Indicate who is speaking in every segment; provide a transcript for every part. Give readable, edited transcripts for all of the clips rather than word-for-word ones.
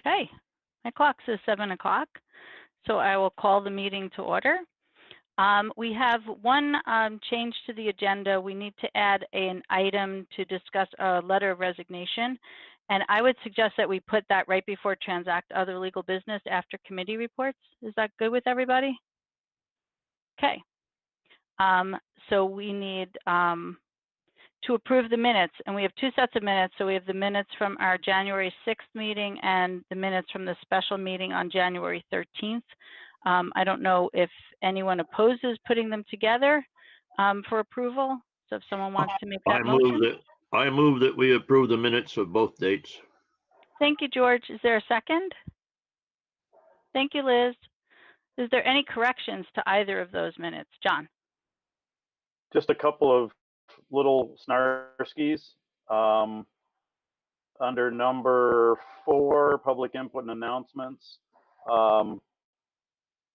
Speaker 1: Okay, my clock says 7 o'clock, so I will call the meeting to order. We have one change to the agenda. We need to add an item to discuss a letter of resignation, and I would suggest that we put that right before transact other legal business after committee reports. Is that good with everybody? Okay, so we need to approve the minutes, and we have two sets of minutes. So we have the minutes from our January 6th meeting and the minutes from the special meeting on January 13th. I don't know if anyone opposes putting them together for approval. So if someone wants to make that motion.
Speaker 2: I move that we approve the minutes of both dates.
Speaker 1: Thank you, George. Is there a second? Thank you, Liz. Is there any corrections to either of those minutes? John?
Speaker 3: Just a couple of little snarskies. Under number 4, public input and announcements,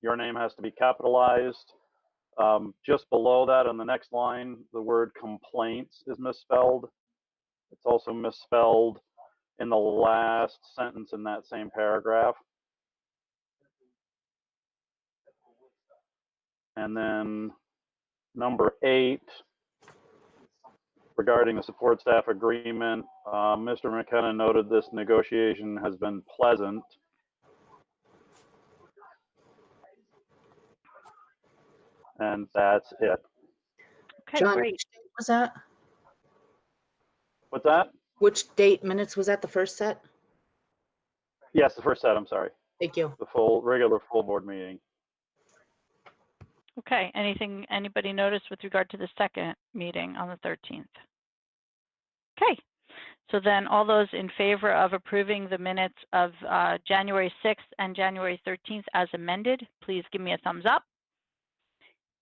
Speaker 3: your name has to be capitalized. Just below that on the next line, the word complaints is misspelled. It's also misspelled in the last sentence in that same paragraph. And then number 8, regarding the support staff agreement, Mr. McKenna noted this negotiation has been pleasant. And that's it.
Speaker 1: Okay,
Speaker 4: John,
Speaker 1: great.
Speaker 4: which date was that?
Speaker 3: What's that?
Speaker 4: Which date minutes was that, the first set?
Speaker 3: Yes, the first set, I'm sorry.
Speaker 4: Thank you.
Speaker 3: The regular full board meeting.
Speaker 1: Okay, anybody notice with regard to the second meeting on the 13th? Okay, so then all those in favor of approving the minutes of January 6th and January 13th as amended, please give me a thumbs up.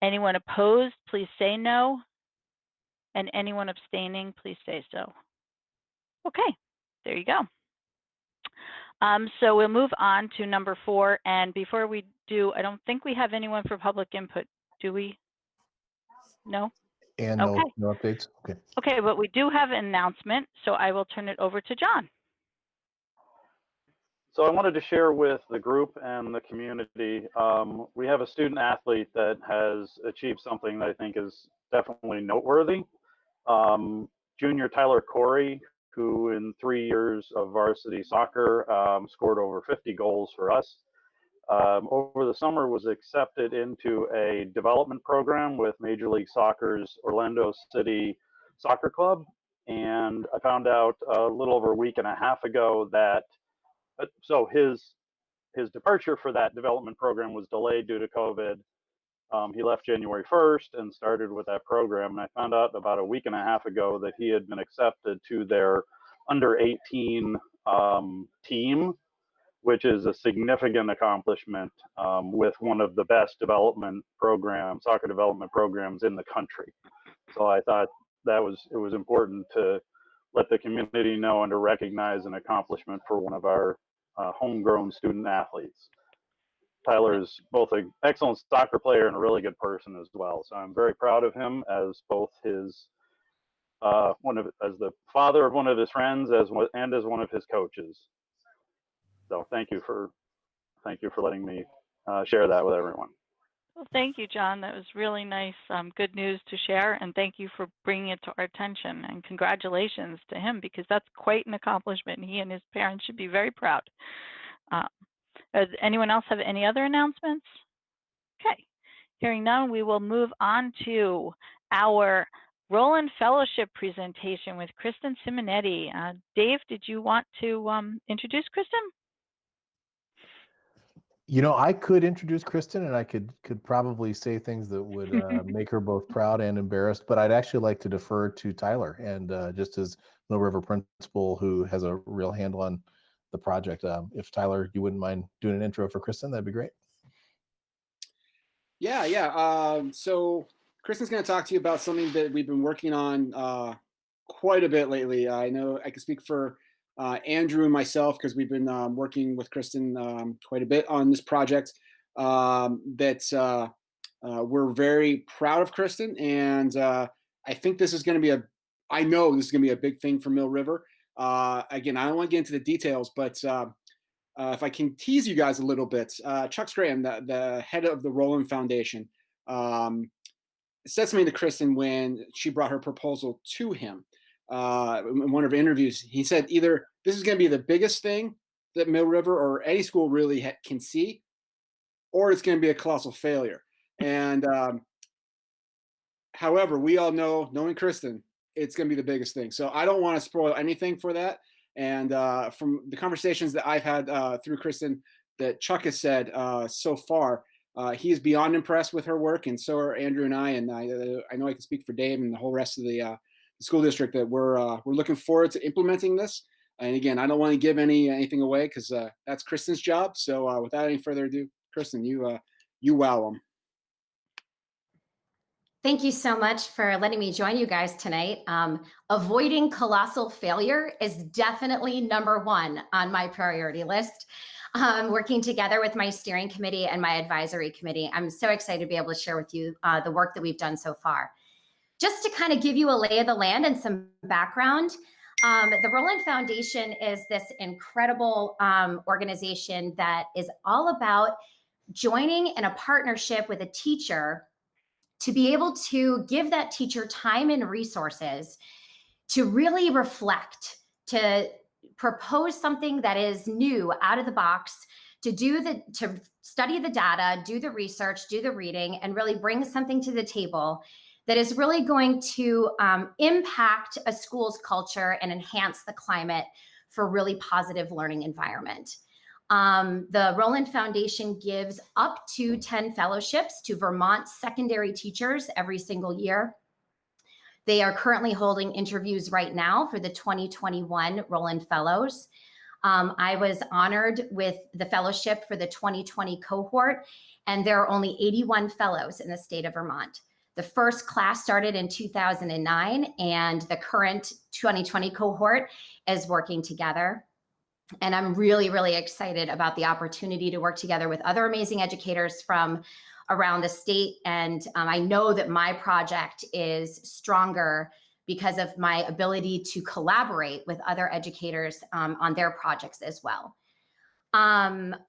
Speaker 1: Anyone opposed, please say no. And anyone abstaining, please say so. Okay, there you go. So we'll move on to number 4. And before we do, I don't think we have anyone for public input, do we? No?
Speaker 5: And
Speaker 1: okay.
Speaker 5: No updates? Okay.
Speaker 1: Okay, but we do have an announcement, so I will turn it over to John.
Speaker 3: So I wanted to share with the group and the community, we have a student athlete that has achieved something that I think is definitely noteworthy. Junior Tyler Corey, who in 3 years of varsity soccer scored over 50 goals for us. Over the summer was accepted into a development program with Major League Soccer's Orlando City Soccer Club. And I found out a little over a week and a half ago that so his departure for that development program was delayed due to COVID. He left January 1st and started with that program. And I found out about a week and a half ago that he had been accepted to their under 18 team, which is a significant accomplishment with one of the best soccer development programs in the country. So I thought it was important to let the community know and to recognize an accomplishment for one of our homegrown student athletes. Tyler is both an excellent soccer player and a really good person as well. So I'm very proud of him as both his as the father of one of his friends and as one of his coaches. So thank you for letting me share that with everyone.
Speaker 1: Well, thank you, John. That was really nice, good news to share, and thank you for bringing it to our attention. And congratulations to him, because that's quite an accomplishment. He and his parents should be very proud. Does anyone else have any other announcements? Okay, hearing none, we will move on to our Roland Fellowship presentation with Kristen Simonetti. Dave, did you want to introduce Kristen?
Speaker 5: You know, I could introduce Kristen, and I could probably say things that would make her both proud and embarrassed, but I'd actually like to defer to Tyler, and just as Mill River principal who has a real handle on the project, if Tyler, you wouldn't mind doing an intro for Kristen, that'd be great.
Speaker 6: Yeah. So Kristen's going to talk to you about something that we've been working on quite a bit lately. I know I can speak for Andrew and myself, because we've been working with Kristen quite a bit on this project. We're very proud of Kristen, and I think this is going to be I know this is going to be a big thing for Mill River. Again, I don't want to get into the details, but if I can tease you guys a little bit, Chuck Graham, the head of the Roland Foundation, said something to Kristen when she brought her proposal to him. In one of her interviews, he said either this is going to be the biggest thing that Mill River or any school really can see, or it's going to be a colossal failure. And however, we all know, knowing Kristen, it's going to be the biggest thing. So I don't want to spoil anything for that. And from the conversations that I've had through Kristen, that Chuck has said so far, he is beyond impressed with her work, and so are Andrew and I. And I know I can speak for Dave and the whole rest of the school district that we're looking forward to implementing this. And again, I don't want to give anything away because that's Kristen's job. So without any further ado, Kristen, you wow them.
Speaker 7: Thank you so much for letting me join you guys tonight. Avoiding colossal failure is definitely #1 on my priority list. Working together with my steering committee and my advisory committee, I'm so excited to be able to share with you the work that we've done so far. Just to kind of give you a lay of the land and some background, the Roland Foundation is this incredible organization that is all about joining in a partnership with a teacher to be able to give that teacher time and resources to really reflect, to propose something that is new out of the box, to study the data, do the research, do the reading, and really bring something to the table that is really going to impact a school's culture and enhance the climate for really positive learning environment. The Roland Foundation gives up to 10 fellowships to Vermont secondary teachers every single year. They are currently holding interviews right now for the 2021 Roland Fellows. I was honored with the fellowship for the 2020 cohort, and there are only 81 fellows in the state of Vermont. The first class started in 2009, and the current 2020 cohort is working together. And I'm really, really excited about the opportunity to work together with other amazing educators from around the state. And I know that my project is stronger because of my ability to collaborate with other educators on their projects as well.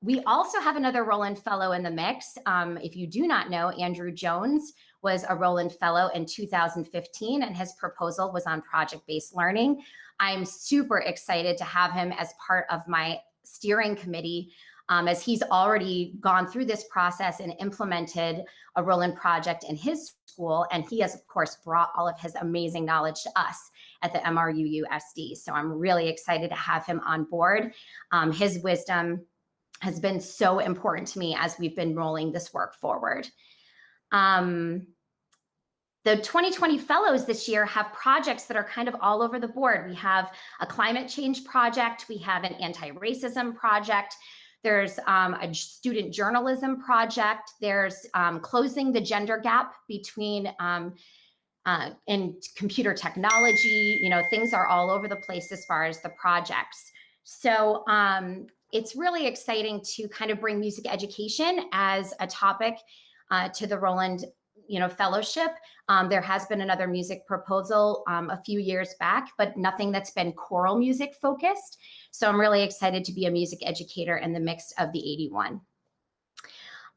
Speaker 7: We also have another Roland Fellow in the mix. If you do not know, Andrew Jones was a Roland Fellow in 2015, and his proposal was on project-based learning. I'm super excited to have him as part of my steering committee, as he's already gone through this process and implemented a Roland project in his school. And he has, of course, brought all of his amazing knowledge to us at the MRUUSD. So I'm really excited to have him on board. His wisdom has been so important to me as we've been rolling this work forward. The 2020 fellows this year have projects that are kind of all over the board. We have a climate change project. We have an anti-racism project. There's a student journalism project. There's closing the gender gap between in computer technology. You know, things are all over the place as far as the projects. So it's really exciting to kind of bring music education as a topic to the Roland fellowship. There has been another music proposal a few years back, but nothing that's been choral music focused. So I'm really excited to be a music educator in the mix of the 81.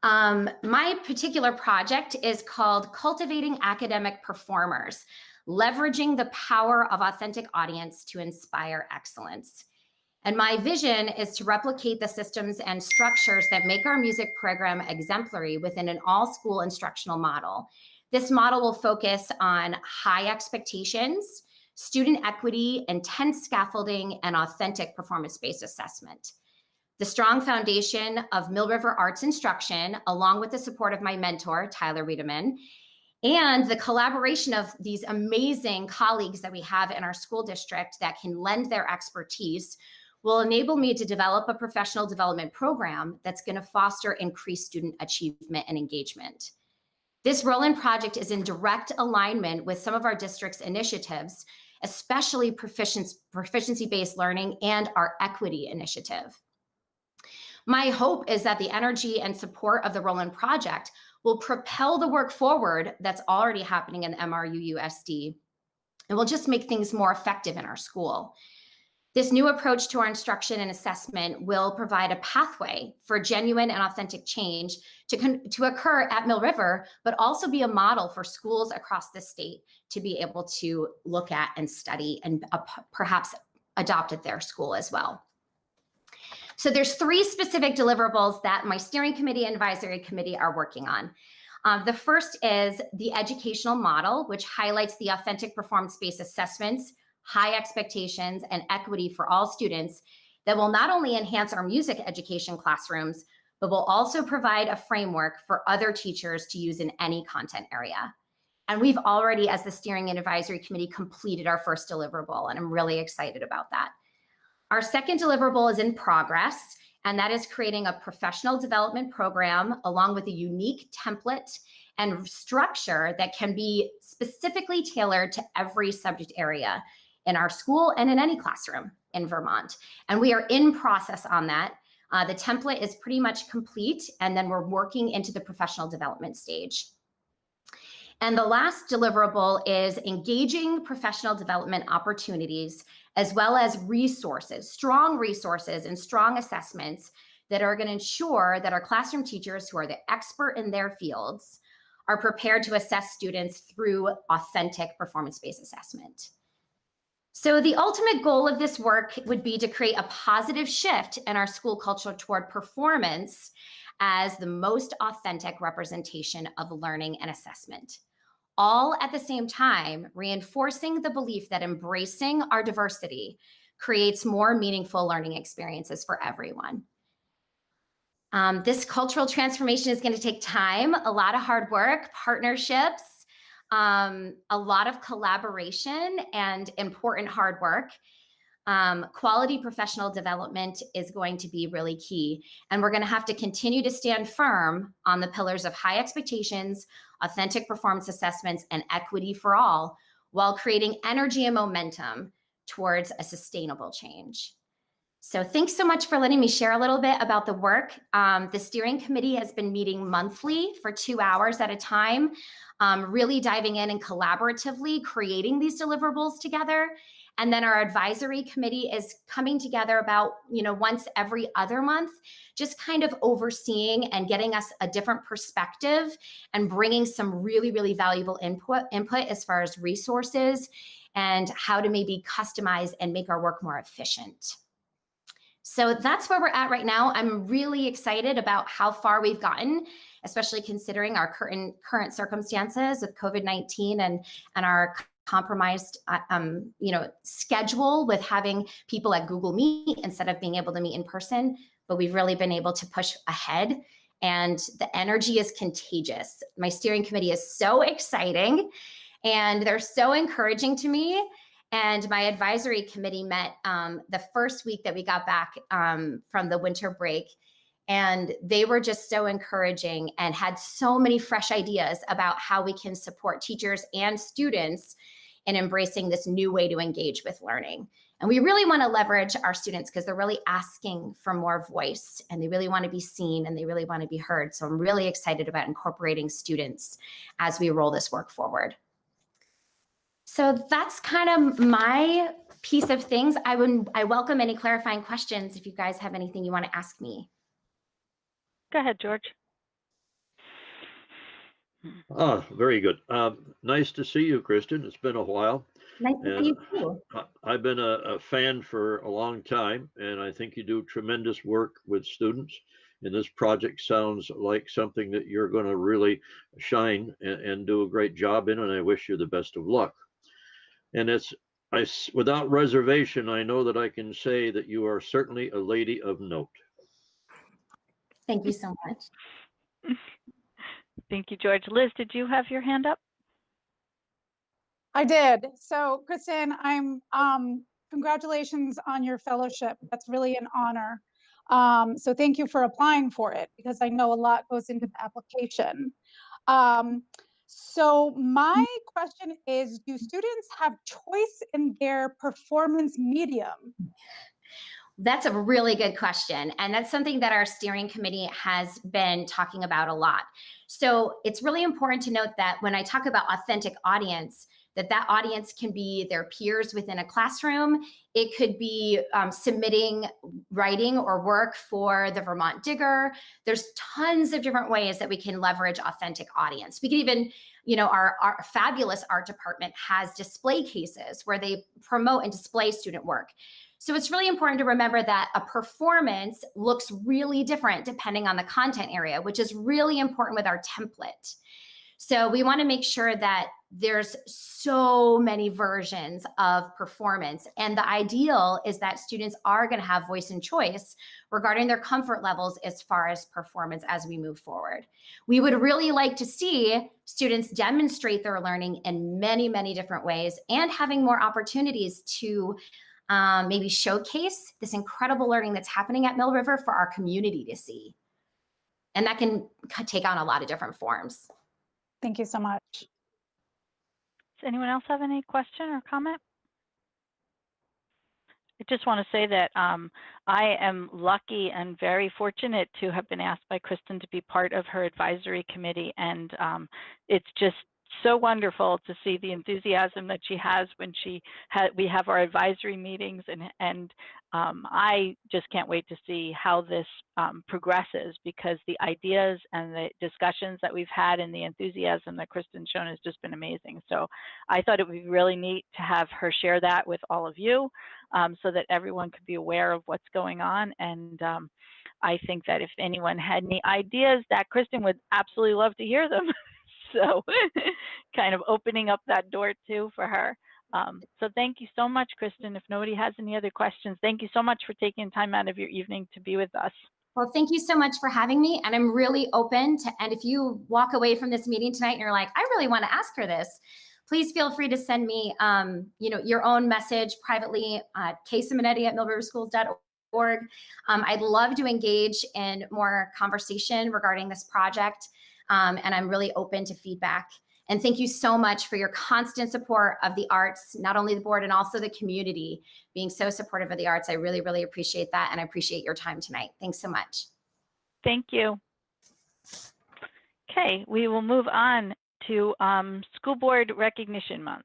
Speaker 7: My particular project is called Cultivating Academic Performers, Leveraging the Power of Authentic Audience to Inspire Excellence. And my vision is to replicate the systems and structures that make our music program exemplary within an all-school instructional model. This model will focus on high expectations, student equity, intense scaffolding, and authentic performance-based assessment. The strong foundation of Mill River Arts instruction, along with the support of my mentor, Tyler Wiedemann, and the collaboration of these amazing colleagues that we have in our school district that can lend their expertise, will enable me to develop a professional development program that's going to foster increased student achievement and engagement. This Roland project is in direct alignment with some of our district's initiatives, especially proficiency-based learning and our equity initiative. My hope is that the energy and support of the Roland project will propel the work forward that's already happening in the MRUUSD, and will just make things more effective in our school. This new approach to our instruction and assessment will provide a pathway for genuine and authentic change to occur at Mill River, but also be a model for schools across the state to be able to look at and study and perhaps adopt at their school as well. So there's 3 specific deliverables that my steering committee and advisory committee are working on. The first is the educational model, which highlights the authentic performance-based assessments, high expectations, and equity for all students that will not only enhance our music education classrooms, but will also provide a framework for other teachers to use in any content area. And we've already, as the steering and advisory committee, completed our first deliverable, and I'm really excited about that. Our second deliverable is in progress, and that is creating a professional development program along with a unique template and structure that can be specifically tailored to every subject area in our school and in any classroom in Vermont. And we are in process on that. The template is pretty much complete, and then we're working into the professional development stage. And the last deliverable is engaging professional development opportunities, as well as resources, strong resources and strong assessments that are going to ensure that our classroom teachers, who are the expert in their fields, are prepared to assess students through authentic performance-based assessment. So the ultimate goal of this work would be to create a positive shift in our school culture toward performance as the most authentic representation of learning and assessment, all at the same time reinforcing the belief that embracing our diversity creates more meaningful learning experiences for everyone. This cultural transformation is going to take time, a lot of hard work, partnerships, a lot of collaboration, and important hard work. Quality professional development is going to be really key. And we're going to have to continue to stand firm on the pillars of high expectations, authentic performance assessments, and equity for all, while creating energy and momentum towards a sustainable change. So thanks so much for letting me share a little bit about the work. The steering committee has been meeting monthly for 2 hours at a time, really diving in and collaboratively creating these deliverables together. And then our advisory committee is coming together about, once every other month, just kind of overseeing and getting us a different perspective and bringing some really, really valuable input as far as resources and how to maybe customize and make our work more efficient. So that's where we're at right now. I'm really excited about how far we've gotten, especially considering our current circumstances with COVID-19 and our compromised schedule with having people at Google Meet instead of being able to meet in person. But we've really been able to push ahead, and the energy is contagious. My steering committee is so exciting, and they're so encouraging to me. And my advisory committee met the first week that we got back from the winter break. And they were just so encouraging and had so many fresh ideas about how we can support teachers and students in embracing this new way to engage with learning. And we really want to leverage our students because they're really asking for more voice, and they really want to be seen, and they really want to be heard. So I'm really excited about incorporating students as we roll this work forward. So that's kind of my piece of things. I welcome any clarifying questions if you guys have anything you want to ask me.
Speaker 1: Go ahead, George.
Speaker 2: Very good. Nice to see you, Kristen. It's been a while.
Speaker 7: Nice to see you too.
Speaker 2: I've been a fan for a long time, and I think you do tremendous work with students. And this project sounds like something that you're going to really shine and do a great job in, and I wish you the best of luck. And without reservation, I know that I can say that you are certainly a lady of note.
Speaker 7: Thank you so much.
Speaker 1: Thank you, George. Liz, did you have your hand up?
Speaker 8: I did. So, Kristen, congratulations on your fellowship. That's really an honor. So thank you for applying for it, because I know a lot goes into the application. So my question is, do students have choice in their performance medium?
Speaker 7: That's a really good question. And that's something that our steering committee has been talking about a lot. So it's really important to note that when I talk about authentic audience, That audience can be their peers within a classroom. It could be submitting writing or work for the Vermont Digger. There's tons of different ways that we can leverage authentic audience. We can even, our fabulous art department has display cases where they promote and display student work. So it's really important to remember that a performance looks really different depending on the content area, which is really important with our template. So we want to make sure that there's so many versions of performance. And the ideal is that students are going to have voice and choice regarding their comfort levels as far as performance as we move forward. We would really like to see students demonstrate their learning in many, many different ways and having more opportunities to maybe showcase this incredible learning that's happening at Mill River for our community to see. And that can take on a lot of different forms.
Speaker 8: Thank you so much.
Speaker 1: Does anyone else have any question or comment? I just want to say that I am lucky and very fortunate to have been asked by Kristen to be part of her advisory committee, and it's just so wonderful to see the enthusiasm that she has when we have our advisory meetings, and I just can't wait to see how this progresses, because the ideas and the discussions that we've had and the enthusiasm that Kristen's shown has just been amazing. So I thought it would be really neat to have her share that with all of you, so that everyone could be aware of what's going on. And I think that if anyone had any ideas, that Kristen would absolutely love to hear them. So kind of opening up that door too for her. So thank you so much, Kristen. If nobody has any other questions, thank you so much for taking time out of your evening to be with us.
Speaker 7: Well, thank you so much for having me. And I'm really open to, and if you walk away from this meeting tonight and you're like, I really want to ask her this, please feel free to send me your own message privately at ksimonetti@millriverschools.org. I'd love to engage in more conversation regarding this project. And I'm really open to feedback. And thank you so much for your constant support of the arts, not only the board and also the community being so supportive of the arts. I really, really appreciate that. And I appreciate your time tonight. Thanks so much.
Speaker 1: Thank you. Okay, we will move on to School Board Recognition Month.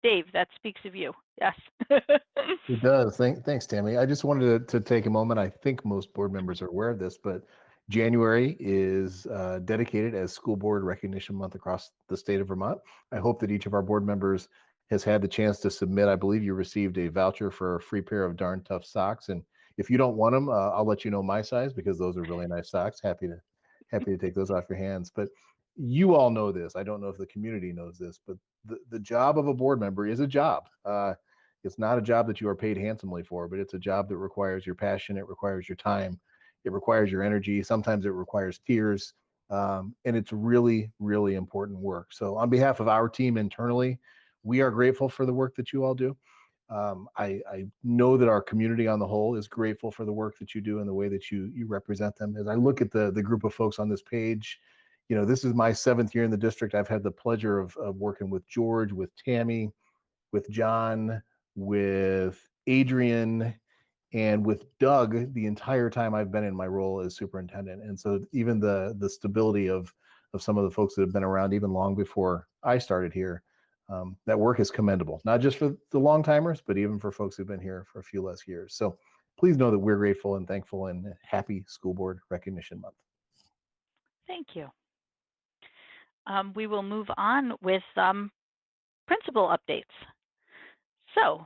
Speaker 1: Dave, that speaks of you. Yes.
Speaker 5: It does. Thanks, Tammy. I just wanted to take a moment. I think most board members are aware of this, but January is dedicated as School Board Recognition Month across the state of Vermont. I hope that each of our board members has had the chance to submit. I believe you received a voucher for a free pair of Darn Tough socks. And if you don't want them, I'll let you know my size, because those are really nice socks. Happy to take those off your hands. But you all know this. I don't know if the community knows this, but the job of a board member is a job. It's not a job that you are paid handsomely for, but it's a job that requires your passion. It requires your time. It requires your energy. Sometimes it requires tears. And it's really, really important work. So on behalf of our team internally, we are grateful for the work that you all do. I know that our community on the whole is grateful for the work that you do and the way that you represent them. As I look at the group of folks on this page, this is my 7th year in the district. I've had the pleasure of working with George, with Tammy, with John, with Adrian, and with Doug the entire time I've been in my role as superintendent. And so even the stability of some of the folks that have been around even long before I started here, that work is commendable, not just for the long timers, but even for folks who've been here for a few less years. So please know that we're grateful and thankful, and happy School Board Recognition Month.
Speaker 1: Thank you. We will move on with principal updates. So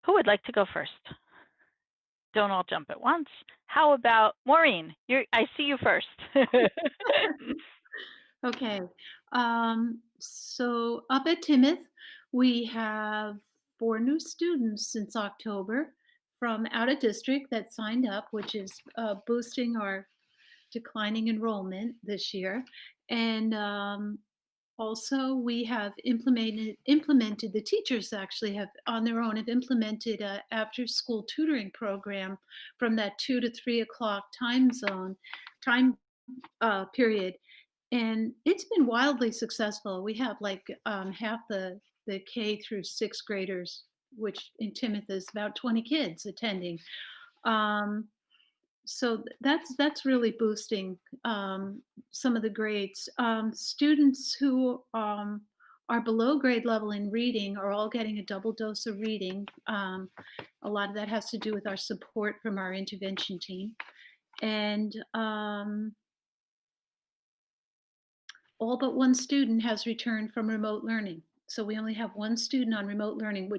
Speaker 1: who would like to go first? Don't all jump at once. How about Maureen? I see you first.
Speaker 9: Okay. So up at Timoth, we have 4 new students since October from out of district that signed up, which is boosting our declining enrollment this year. And also, we have implemented, the teachers actually have on their own have implemented an after school tutoring program from that 2 to 3 o'clock time period. And it's been wildly successful. We have like half the K through 6th graders, which in Timoth is about 20 kids attending. So that's really boosting some of the grades. Students who are below grade level in reading are all getting a double dose of reading. A lot of that has to do with our support from our intervention team. And all but one student has returned from remote learning. So we only have one student on remote learning,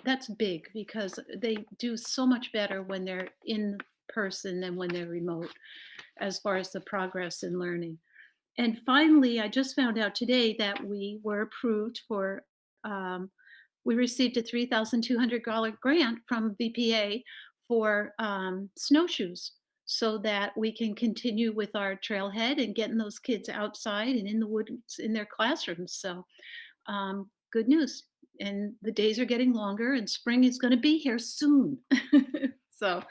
Speaker 9: that's big because they do so much better when they're in person than when they're remote as far as the progress in learning. And finally, I just found out today that we were approved for, we received a $3,200 grant from VPA for snowshoes so that we can continue with our trailhead and getting those kids outside and in the woods in their classrooms. So good news. And the days are getting longer and spring is going to be here soon. So,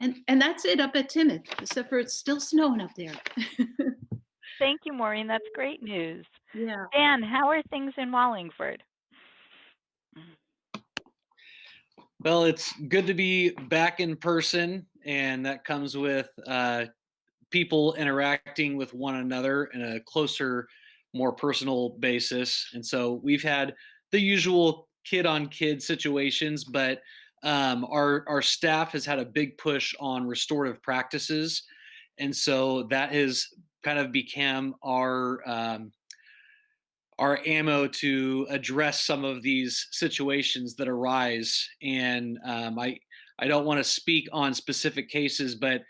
Speaker 9: and that's it up at Timoth, except for it's still snowing up there.
Speaker 1: Thank you, Maureen. That's great news.
Speaker 9: Yeah.
Speaker 1: Dan, how are things in Wallingford?
Speaker 10: Well, it's good to be back in person, and that comes with people interacting with one another in a closer, more personal basis. And so we've had the usual kid-on-kid situations, but our staff has had a big push on restorative practices, and so that has kind of become our ammo to address some of these situations that arise. And I don't want to speak on specific cases, but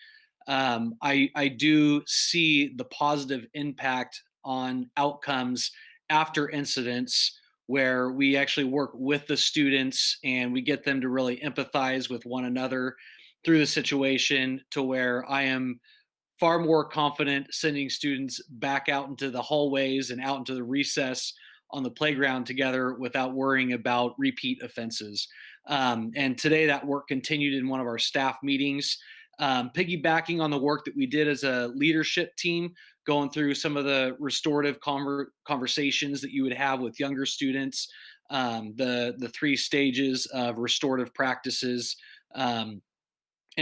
Speaker 10: I do see the positive impact on outcomes after incidents where we actually work with the students and we get them to really empathize with one another through the situation, to where I am far more confident sending students back out into the hallways and out into the recess on the playground together without worrying about repeat offenses. And today that work continued in one of our staff meetings, piggybacking on the work that we did as a leadership team, going through some of the restorative conversations that you would have with younger students, the 3 stages of restorative practices. And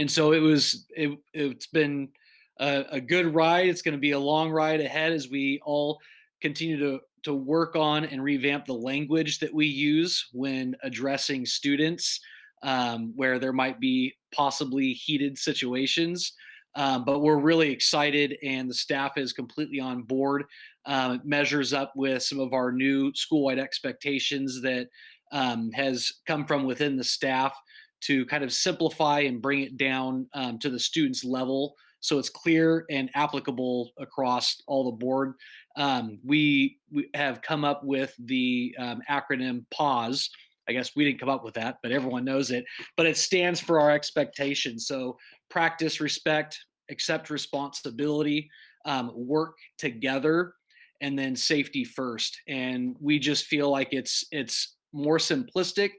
Speaker 10: so it's been a good ride. It's going to be a long ride ahead as we all continue to work on and revamp the language that we use when addressing students where there might be possibly heated situations. But we're really excited, and the staff is completely on board. It measures up with some of our new school-wide expectations that has come from within the staff to kind of simplify and bring it down to the students' level, so it's clear and applicable across all the board. We have come up with the acronym PAUSE. I guess we didn't come up with that, but everyone knows it. But it stands for our expectations. So practice respect, accept responsibility, work together, and then safety first. And we just feel like it's more simplistic.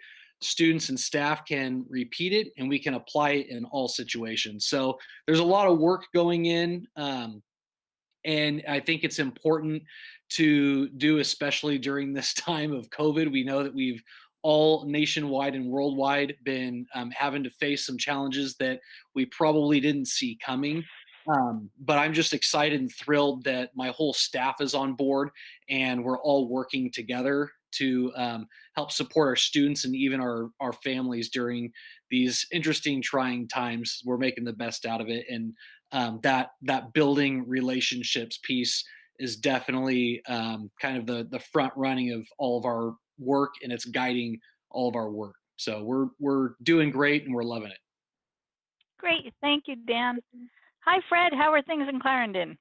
Speaker 10: Students and staff can repeat it, and we can apply it in all situations. So there's a lot of work going in, and I think it's important to do, especially during this time of COVID. We know that we've all nationwide and worldwide been having to face some challenges that we probably didn't see coming. But I'm just excited and thrilled that my whole staff is on board, and we're all working together to help support our students and even our families during these interesting, trying times. We're making the best out of it, and that building relationships piece is definitely kind of the front running of all of our work, and it's guiding all of our work. So we're doing great, and we're loving it.
Speaker 1: Great, thank you, Dan. Hi, Fred. How are things in Clarendon?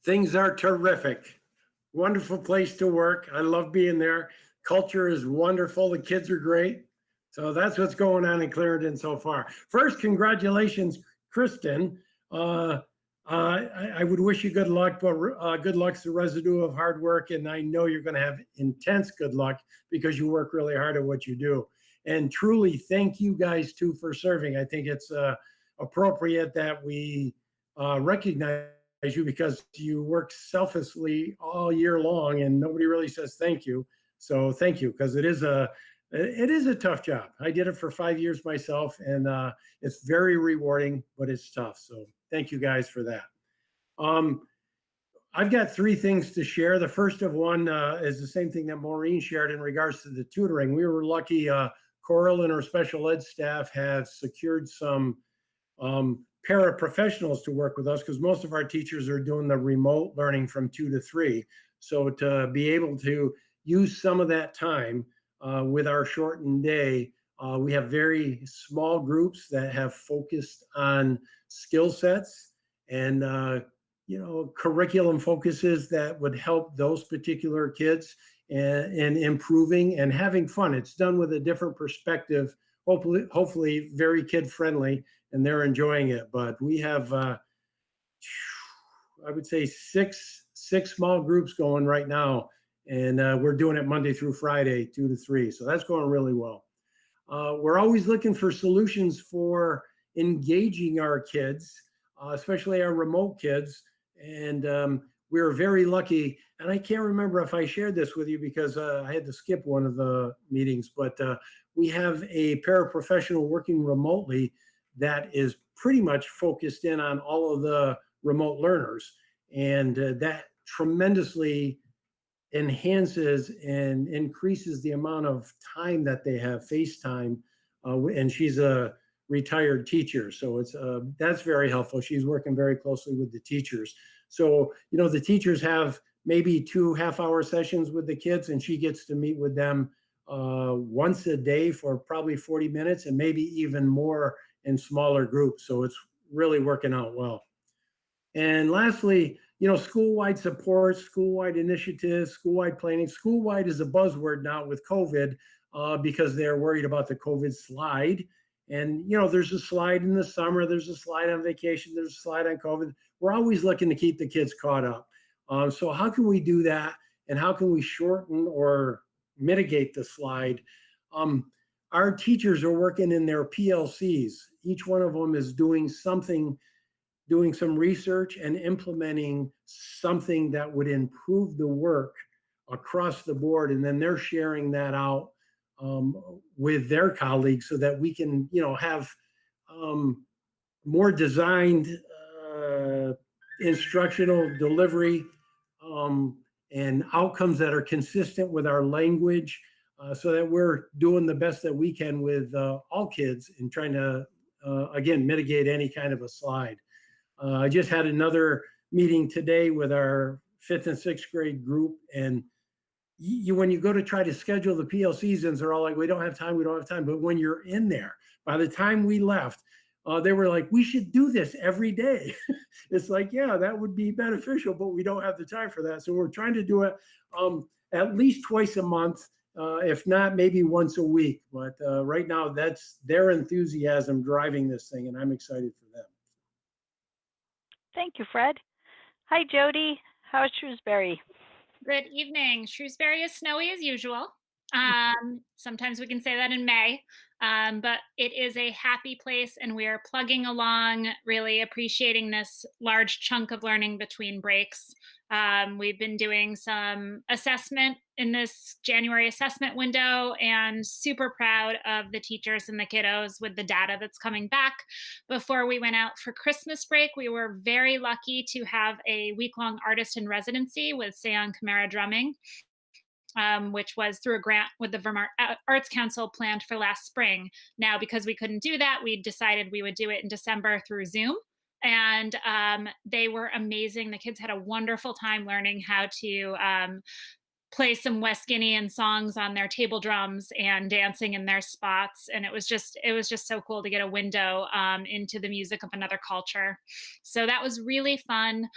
Speaker 11: Things are terrific. Wonderful place to work. I love being there. Culture is wonderful. The kids are great. So that's what's going on in Clarendon so far. First, congratulations, Kristen. I would wish you good luck, but good luck's the residue of hard work. And I know you're going to have intense good luck because you work really hard at what you do. And truly, thank you guys too for serving. I think it's appropriate that we recognize you, because you work selflessly all year long and nobody really says thank you. So thank you, because it is a tough job. I did it for 5 years myself, and it's very rewarding, but it's tough. So thank you guys for that. I've got three things to share. The first of one is the same thing that Maureen shared in regards to the tutoring. We were lucky. Coral and our special ed staff have secured some paraprofessionals to work with us because most of our teachers are doing the remote learning from 2 to 3. So to be able to use some of that time with our shortened day, we have very small groups that have focused on skill sets and curriculum focuses that would help those particular kids and improving and having fun. It's done with a different perspective, hopefully very kid friendly, and they're enjoying it. But we have, I would say six small groups going right now, and we're doing it Monday through Friday, 2 to 3. So that's going really well. We're always looking for solutions for engaging our kids, especially our remote kids. And we're very lucky. And I can't remember if I shared this with you because I had to skip one of the meetings, but we have a paraprofessional working remotely that is pretty much focused in on all of the remote learners. And that tremendously enhances and increases the amount of time that they have FaceTime. And she's a retired teacher. So it's that's very helpful. She's working very closely with the teachers. So, the teachers have maybe 2 half-hour sessions with the kids, and she gets to meet with them once a day for probably 40 minutes and maybe even more in smaller groups. So it's really working out well. And lastly, school-wide support, school-wide initiatives, school-wide planning. School-wide is a buzzword now with COVID because they're worried about the COVID slide. And, there's a slide in the summer, there's a slide on vacation, there's a slide on COVID. We're always looking to keep the kids caught up. So how can we do that? And how can we shorten or mitigate the slide? Our teachers are working in their PLCs. Each one of them is doing something, doing some research and implementing something that would improve the work across the board. And then they're sharing that out with their colleagues so that we can, have more designed instructional delivery and outcomes that are consistent with our language so that we're doing the best that we can with all kids and trying to, again, mitigate any kind of a slide. I just had another meeting today with our 5th and 6th grade group, and when you go to try to schedule the PLCs, and they're all like, we don't have time. But when you're in there, by the time we left, they were like, we should do this every day. It's like, yeah, that would be beneficial, but we don't have the time for that. So we're trying to do it at least twice a month, if not maybe once a week. But right now, that's their enthusiasm driving this thing, and I'm excited for them.
Speaker 1: Thank you, Fred. Hi, Jody. How's Shrewsbury?
Speaker 12: Good evening. Shrewsbury is snowy as usual. Sometimes we can say that in May, but it is a happy place and we are plugging along, really appreciating this large chunk of learning between breaks. We've been doing some assessment in this January assessment window and super proud of the teachers and the kiddos with the data that's coming back. Before we went out for Christmas break, we were very lucky to have a week-long artist in residency with Seon Camara Drumming, which was through a grant with the Vermont Arts Council planned for last spring. Now, because we couldn't do that, we decided we would do it in December through Zoom. And they were amazing. The kids had a wonderful time learning how to play some Weskinian songs on their table drums and dancing in their spots. And it was just so cool to get a window into the music of another culture. So that was really fun.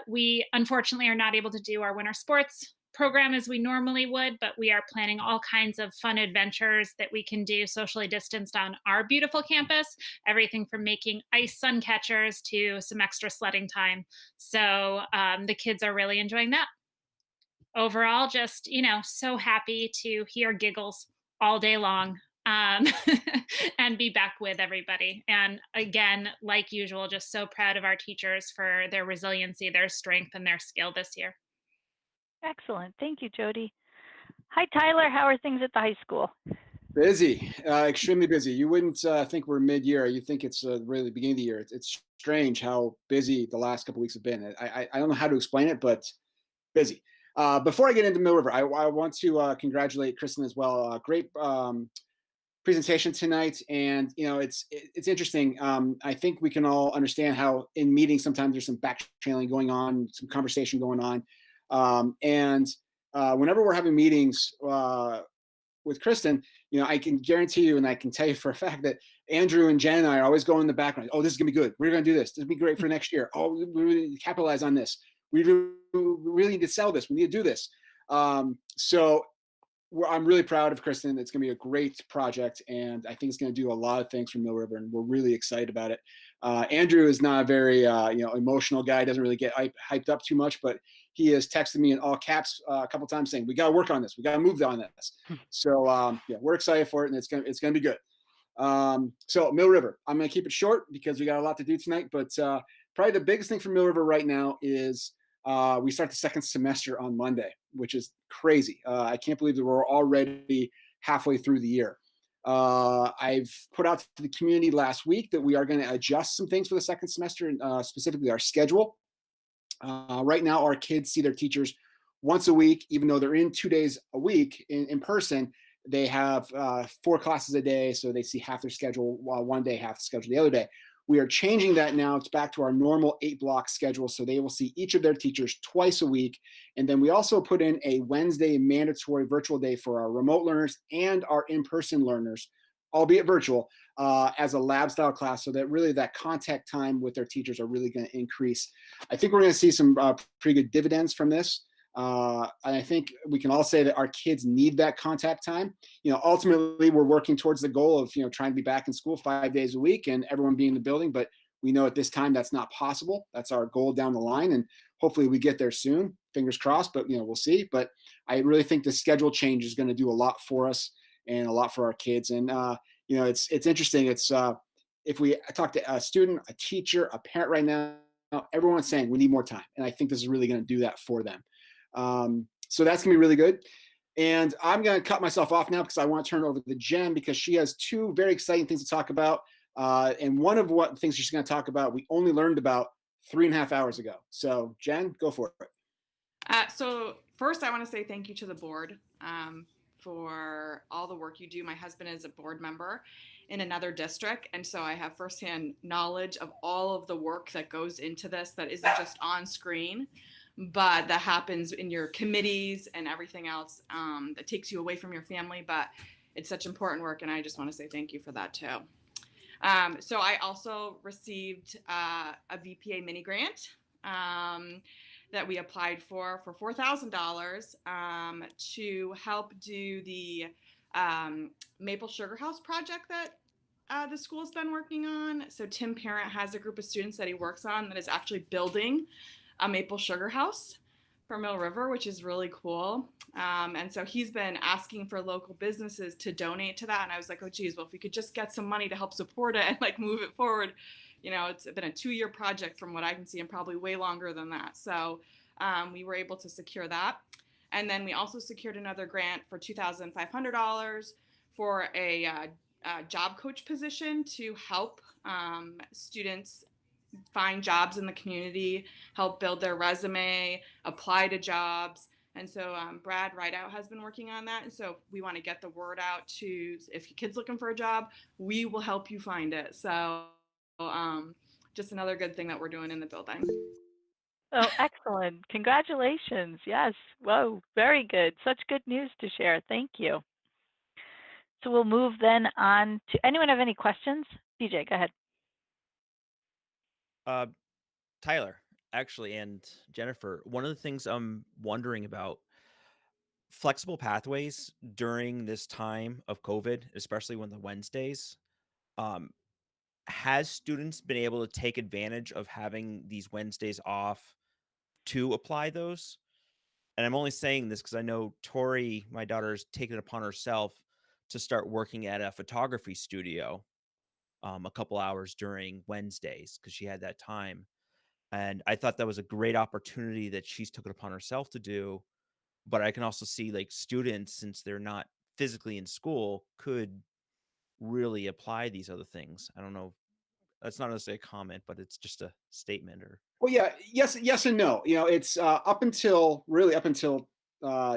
Speaker 12: We unfortunately are not able to do our winter sports program as we normally would, but we are planning all kinds of fun adventures that we can do socially distanced on our beautiful campus, everything from making ice sun catchers to some extra sledding time. So the kids are really enjoying that. Overall, just, so happy to hear giggles all day long and be back with everybody. And again, like usual, just so proud of our teachers for their resiliency, their strength, and their skill this year.
Speaker 1: Excellent. Thank you, Jody. Hi, Tyler. How are things at the high school?
Speaker 6: Busy, extremely busy. You wouldn't think we're mid-year. You think it's really the beginning of the year. It's strange how busy the last couple weeks have been. I don't know how to explain it, but busy. Before I get into Mill River, I want to congratulate Kristen as well. Great presentation tonight, and it's interesting. I think we can all understand how in meetings sometimes there's some back channeling going on, some conversation going on, and whenever we're having meetings with Kristen, I can guarantee you, and I can tell you for a fact that Andrew and Jen and I are always going in the background. Oh, this is gonna be good. We're gonna do this. This will be great for next year. Oh, we really need to capitalize on this. We really need to sell this. We need to do this. So I'm really proud of Kristen. It's going to be a great project, and I think it's going to do a lot of things for Mill River, and we're really excited about it. Andrew is not a very emotional guy. Doesn't really get hyped up too much, but he has texted me in all caps a couple times saying, "We got to work on this. We got to move on this." So yeah, we're excited for it, and it's going to be good. So Mill River, I'm going to keep it short because we got a lot to do tonight. But probably the biggest thing for Mill River right now is we start the second semester on Monday, which is crazy. I can't believe that we're already halfway through the year. I've put out to the community last week that we are going to adjust some things for the second semester, specifically our schedule. Right now, our kids see their teachers once a week, even though they're in 2 days a week in person. They have 4 classes a day, so they see half their schedule one day, half the schedule the other day. We are changing that now. It's back to our normal 8-block schedule, so they will see each of their teachers twice a week. And then we also put in a Wednesday mandatory virtual day for our remote learners and our in-person learners, albeit virtual, as a lab style class, so that really that contact time with their teachers are really going to increase. I think we're going to see some pretty good dividends from this. And I think we can all say that our kids need that contact time. Ultimately, we're working towards the goal of, trying to be back in school 5 days a week and everyone being in the building. But we know at this time that's not possible. That's our goal down the line. And hopefully we get there soon. Fingers crossed, but, we'll see. But I really think the schedule change is going to do a lot for us and a lot for our kids. And, it's interesting. It's if we talk to a student, a teacher, a parent right now, everyone's saying we need more time. And I think this is really going to do that for them. So that's gonna be really good. And I'm gonna cut myself off now because I want to turn it over to Jen because she has 2 very exciting things to talk about. And one of what things she's gonna talk about, we only learned about 3.5 hours ago. So Jen, go for it.
Speaker 13: So first I want to say thank you to the board for all the work you do. My husband is a board member in another district, and so I have firsthand knowledge of all of the work that goes into this that isn't just on screen, but that happens in your committees and everything else that takes you away from your family. But it's such important work, and I just want to say thank you for that too. So I also received a VPA mini grant that we applied for $4,000 to help do the Maple Sugar House project that the school's been working on. So Tim Parent has a group of students that he works on that is actually building a maple sugar house for Mill River, which is really cool. And so he's been asking for local businesses to donate to that. And I was like, oh geez, well, if we could just get some money to help support it and move it forward, it's been a 2-year project from what I can see, and probably way longer than that. So we were able to secure that. And then we also secured another grant for $2,500 for a job coach position to help students find jobs in the community, help build their resume, apply to jobs. And so Brad Rideout has been working on that. And so we want to get the word out to, if your kid's looking for a job, we will help you find it. So just another good thing that we're doing in the building.
Speaker 1: Oh, excellent. Congratulations. Yes. Whoa, very good. Such good news to share. Thank you. So we'll move then on to, anyone have any questions? DJ, go ahead.
Speaker 14: Tyler, actually, and Jennifer, one of the things I'm wondering about, flexible pathways during this time of COVID, especially when the Wednesdays, has students been able to take advantage of having these Wednesdays off to apply those? And I'm only saying this because I know Tori, my daughter's taken it upon herself to start working at a photography studio a couple hours during Wednesdays because she had that time. And I thought that was a great opportunity that she's took it upon herself to do. But I can also see students, since they're not physically in school could really apply these other things. I don't know. That's not necessarily a comment, but it's just a statement. Or
Speaker 6: Well, yeah, yes and no. It's up until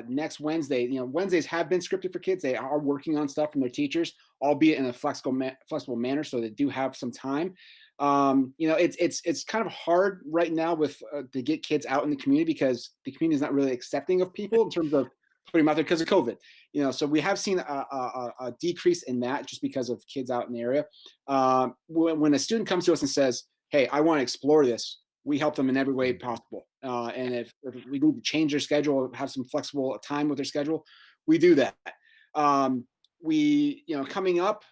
Speaker 6: next Wednesday. Wednesdays have been scripted for kids. They are working on stuff from their teachers, albeit in a flexible manner, so they do have some time. It's kind of hard right now with to get kids out in the community because the community is not really accepting of people in terms of putting them out there because of COVID. So we have seen a decrease in that just because of kids out in the area. When a student comes to us and says, "Hey, I want to explore this," we help them in every way possible. And if we need to change their schedule, have some flexible time with their schedule, we do that. Coming up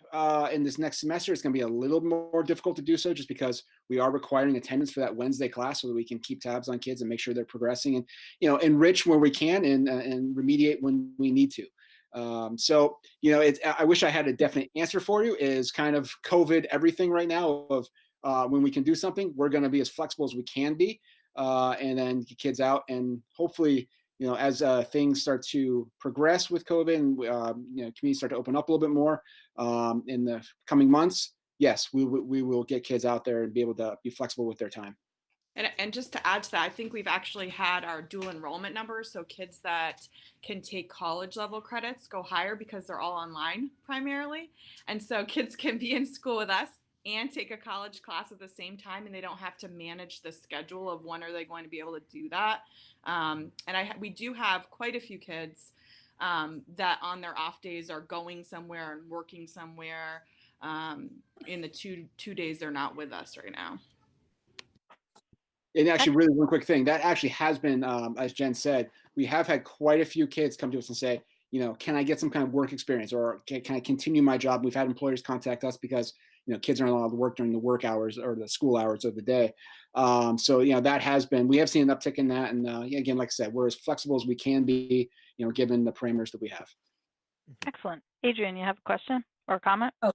Speaker 6: in this next semester, it's going to be a little more difficult to do so just because we are requiring attendance for that Wednesday class so that we can keep tabs on kids and make sure they're progressing and, enrich where we can and remediate when we need to. I wish I had a definite answer for you. Is kind of COVID everything right now of when we can do something, we're going to be as flexible as we can be, and then get kids out. And hopefully, as things start to progress with COVID and communities start to open up a little bit more in the coming months, yes, we will get kids out there and be able to be flexible with their time.
Speaker 13: And just to add to that, I think we've actually had our dual enrollment numbers. So kids that can take college level credits go higher because they're all online primarily. And so kids can be in school with us and take a college class at the same time, and they don't have to manage the schedule of when are they going to be able to do that. We do have quite a few kids that on their off days are going somewhere and working somewhere in the two days they're not with us right now.
Speaker 6: And actually, really one quick thing, that actually has been, as Jen said, we have had quite a few kids come to us and say, can I get some kind of work experience, or can I continue my job? We've had employers contact us because, kids aren't allowed to work during the work hours or the school hours of the day. That has been, we have seen an uptick in that. And again, like I said, we're as flexible as we can be, given the parameters that we have.
Speaker 1: Excellent. Adrian, you have a question or a comment?
Speaker 15: Oh,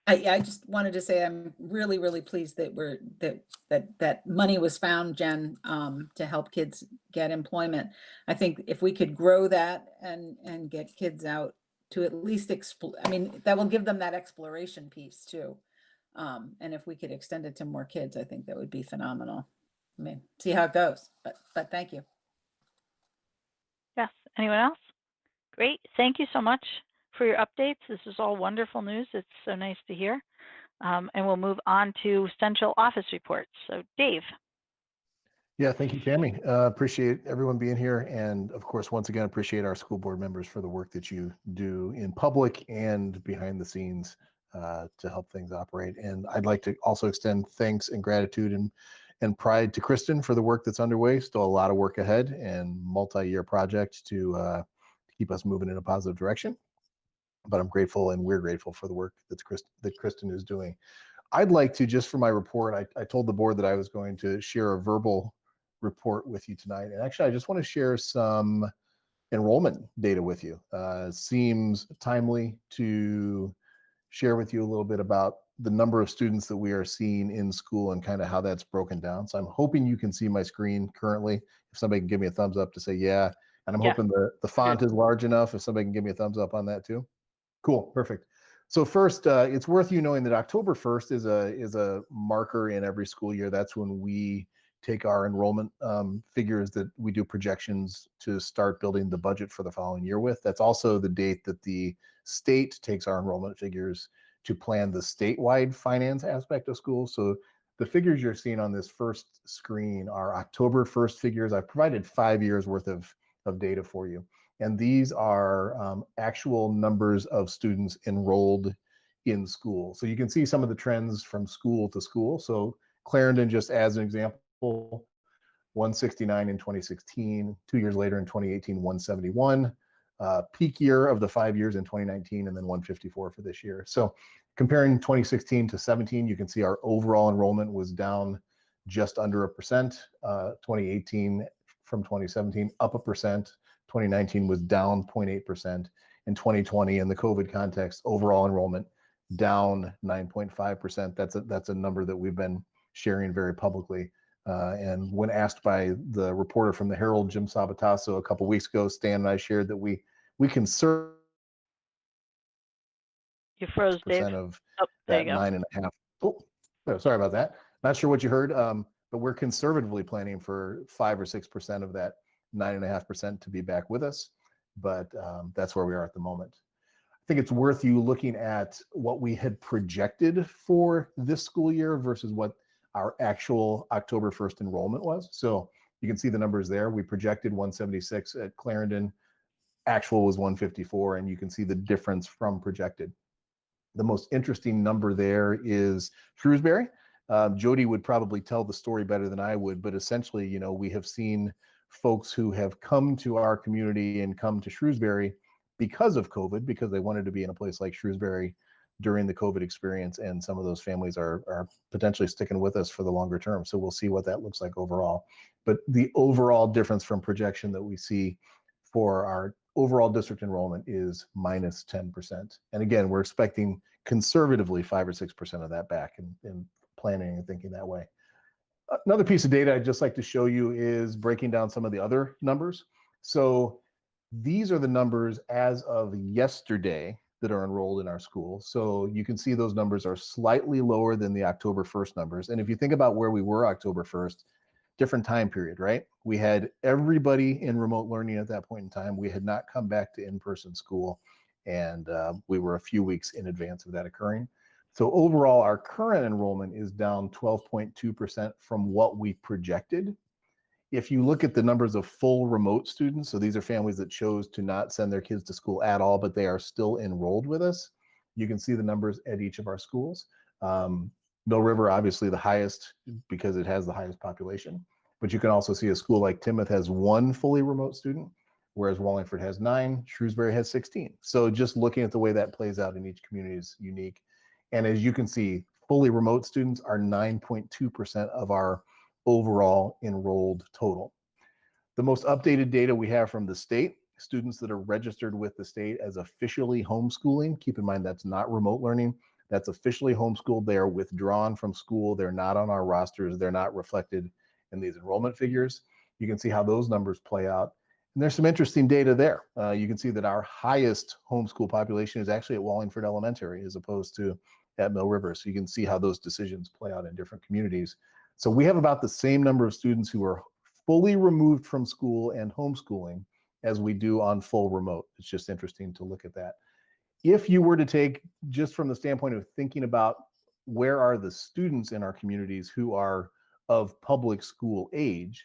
Speaker 15: I just wanted to say I'm really, really pleased that that money was found, Jen, to help kids get employment. I think if we could grow that and get kids out to at least that will give them that exploration piece too. And if we could extend it to more kids, I think that would be phenomenal. See how it goes, but thank you.
Speaker 1: Yes. Anyone else? Great. Thank you so much for your updates. This is all wonderful news. It's so nice to hear. And we'll move on to central office reports. So Dave.
Speaker 5: Yeah, thank you, Tammy. Appreciate everyone being here. And of course, once again, appreciate our school board members for the work that you do in public and behind the scenes to help things operate. And I'd like to also extend thanks and gratitude and pride to Kristen for the work that's underway. Still a lot of work ahead and multi-year project to keep us moving in a positive direction. But I'm grateful, and we're grateful for the work that Kristen is doing. I'd like to, just for my report, I told the board that I was going to share a verbal report with you tonight. And actually, I just want to share some enrollment data with you. Seems timely to share with you a little bit about the number of students that we are seeing in school and kind of how that's broken down. So I'm hoping you can see my screen currently. If somebody can give me a thumbs up to say yeah. And I'm hoping the font is large enough. If somebody can give me a thumbs up on that too. Cool, perfect. So first, it's worth you knowing that October 1st is a marker in every school year. That's when we take our enrollment figures that we do projections to start building the budget for the following year with. That's also the date that the state takes our enrollment figures to plan the statewide finance aspect of schools. So the figures you're seeing on this first screen are October 1st figures. I've provided 5 years worth of data for you. And these are actual numbers of students enrolled in school. So you can see some of the trends from school to school. So Clarendon, just as an example, 169 in 2016, 2 years later in 2018, 171, peak year of the 5 years in 2019, and then 154 for this year. So comparing 2016 to 17, you can see our overall enrollment was down just under 1%. 2018 from 2017, up 1%. 2019 was down 0.8%. In 2020, in the COVID context, overall enrollment down 9.5%. That's a number that we've been sharing very publicly. And when asked by the reporter from the Herald, Jim Sabatasso, a couple weeks ago, Stan and I shared that we conservatively
Speaker 1: You froze, Dave.
Speaker 5: of
Speaker 1: Oh, there
Speaker 5: that
Speaker 1: you go.
Speaker 5: 9.5. Oh, sorry about that. Not sure what you heard, but we're conservatively planning for 5 or 6% of that 9.5% to be back with us. But that's where we are at the moment. I think it's worth you looking at what we had projected for this school year versus what our actual October 1st enrollment was. So you can see the numbers there. We projected 176 at Clarendon. Actual was 154, and you can see the difference from projected. The most interesting number there is Shrewsbury. Jody would probably tell the story better than I would, but essentially, you know, we have seen folks who have come to our community and come to Shrewsbury because of COVID, because they wanted to be in a place like Shrewsbury during the COVID experience, and some of those families are potentially sticking with us for the longer term. So we'll see what that looks like overall. But the overall difference from projection that we see for our overall district enrollment is minus 10%. And again, we're expecting conservatively 5 or 6% of that back in planning and thinking that way. Another piece of data I'd just like to show you is breaking down some of the other numbers. So these are the numbers as of yesterday that are enrolled in our school. So you can see those numbers are slightly lower than the October 1st numbers. And if you think about where we were October 1st, different time period, right? We had everybody in remote learning at that point in time. We had not come back to in-person school, and we were a few weeks in advance of that occurring. So overall, our current enrollment is down 12.2% from what we projected. If you look at the numbers of full remote students, so these are families that chose to not send their kids to school at all, but they are still enrolled with us, you can see the numbers at each of our schools. Mill River, obviously the highest because it has the highest population, but you can also see a school like Timoth has 1 fully remote student, whereas Wallingford has 9, Shrewsbury has 16. So just looking at the way that plays out in each community is unique. And as you can see, fully remote students are 9.2% of our overall enrolled total. The most updated data we have from the state, students that are registered with the state as officially homeschooling, keep in mind that's not remote learning, that's officially homeschooled. They are withdrawn from school. They're not on our rosters. They're not reflected in these enrollment figures. You can see how those numbers play out. And there's some interesting data there. You can see that our highest homeschool population is actually at Wallingford Elementary as opposed to at Mill River. So you can see how those decisions play out in different communities. So we have about the same number of students who are fully removed from school and homeschooling as we do on full remote. It's just interesting to look at that. If you were to take, just from the standpoint of thinking about where are the students in our communities who are of public school age,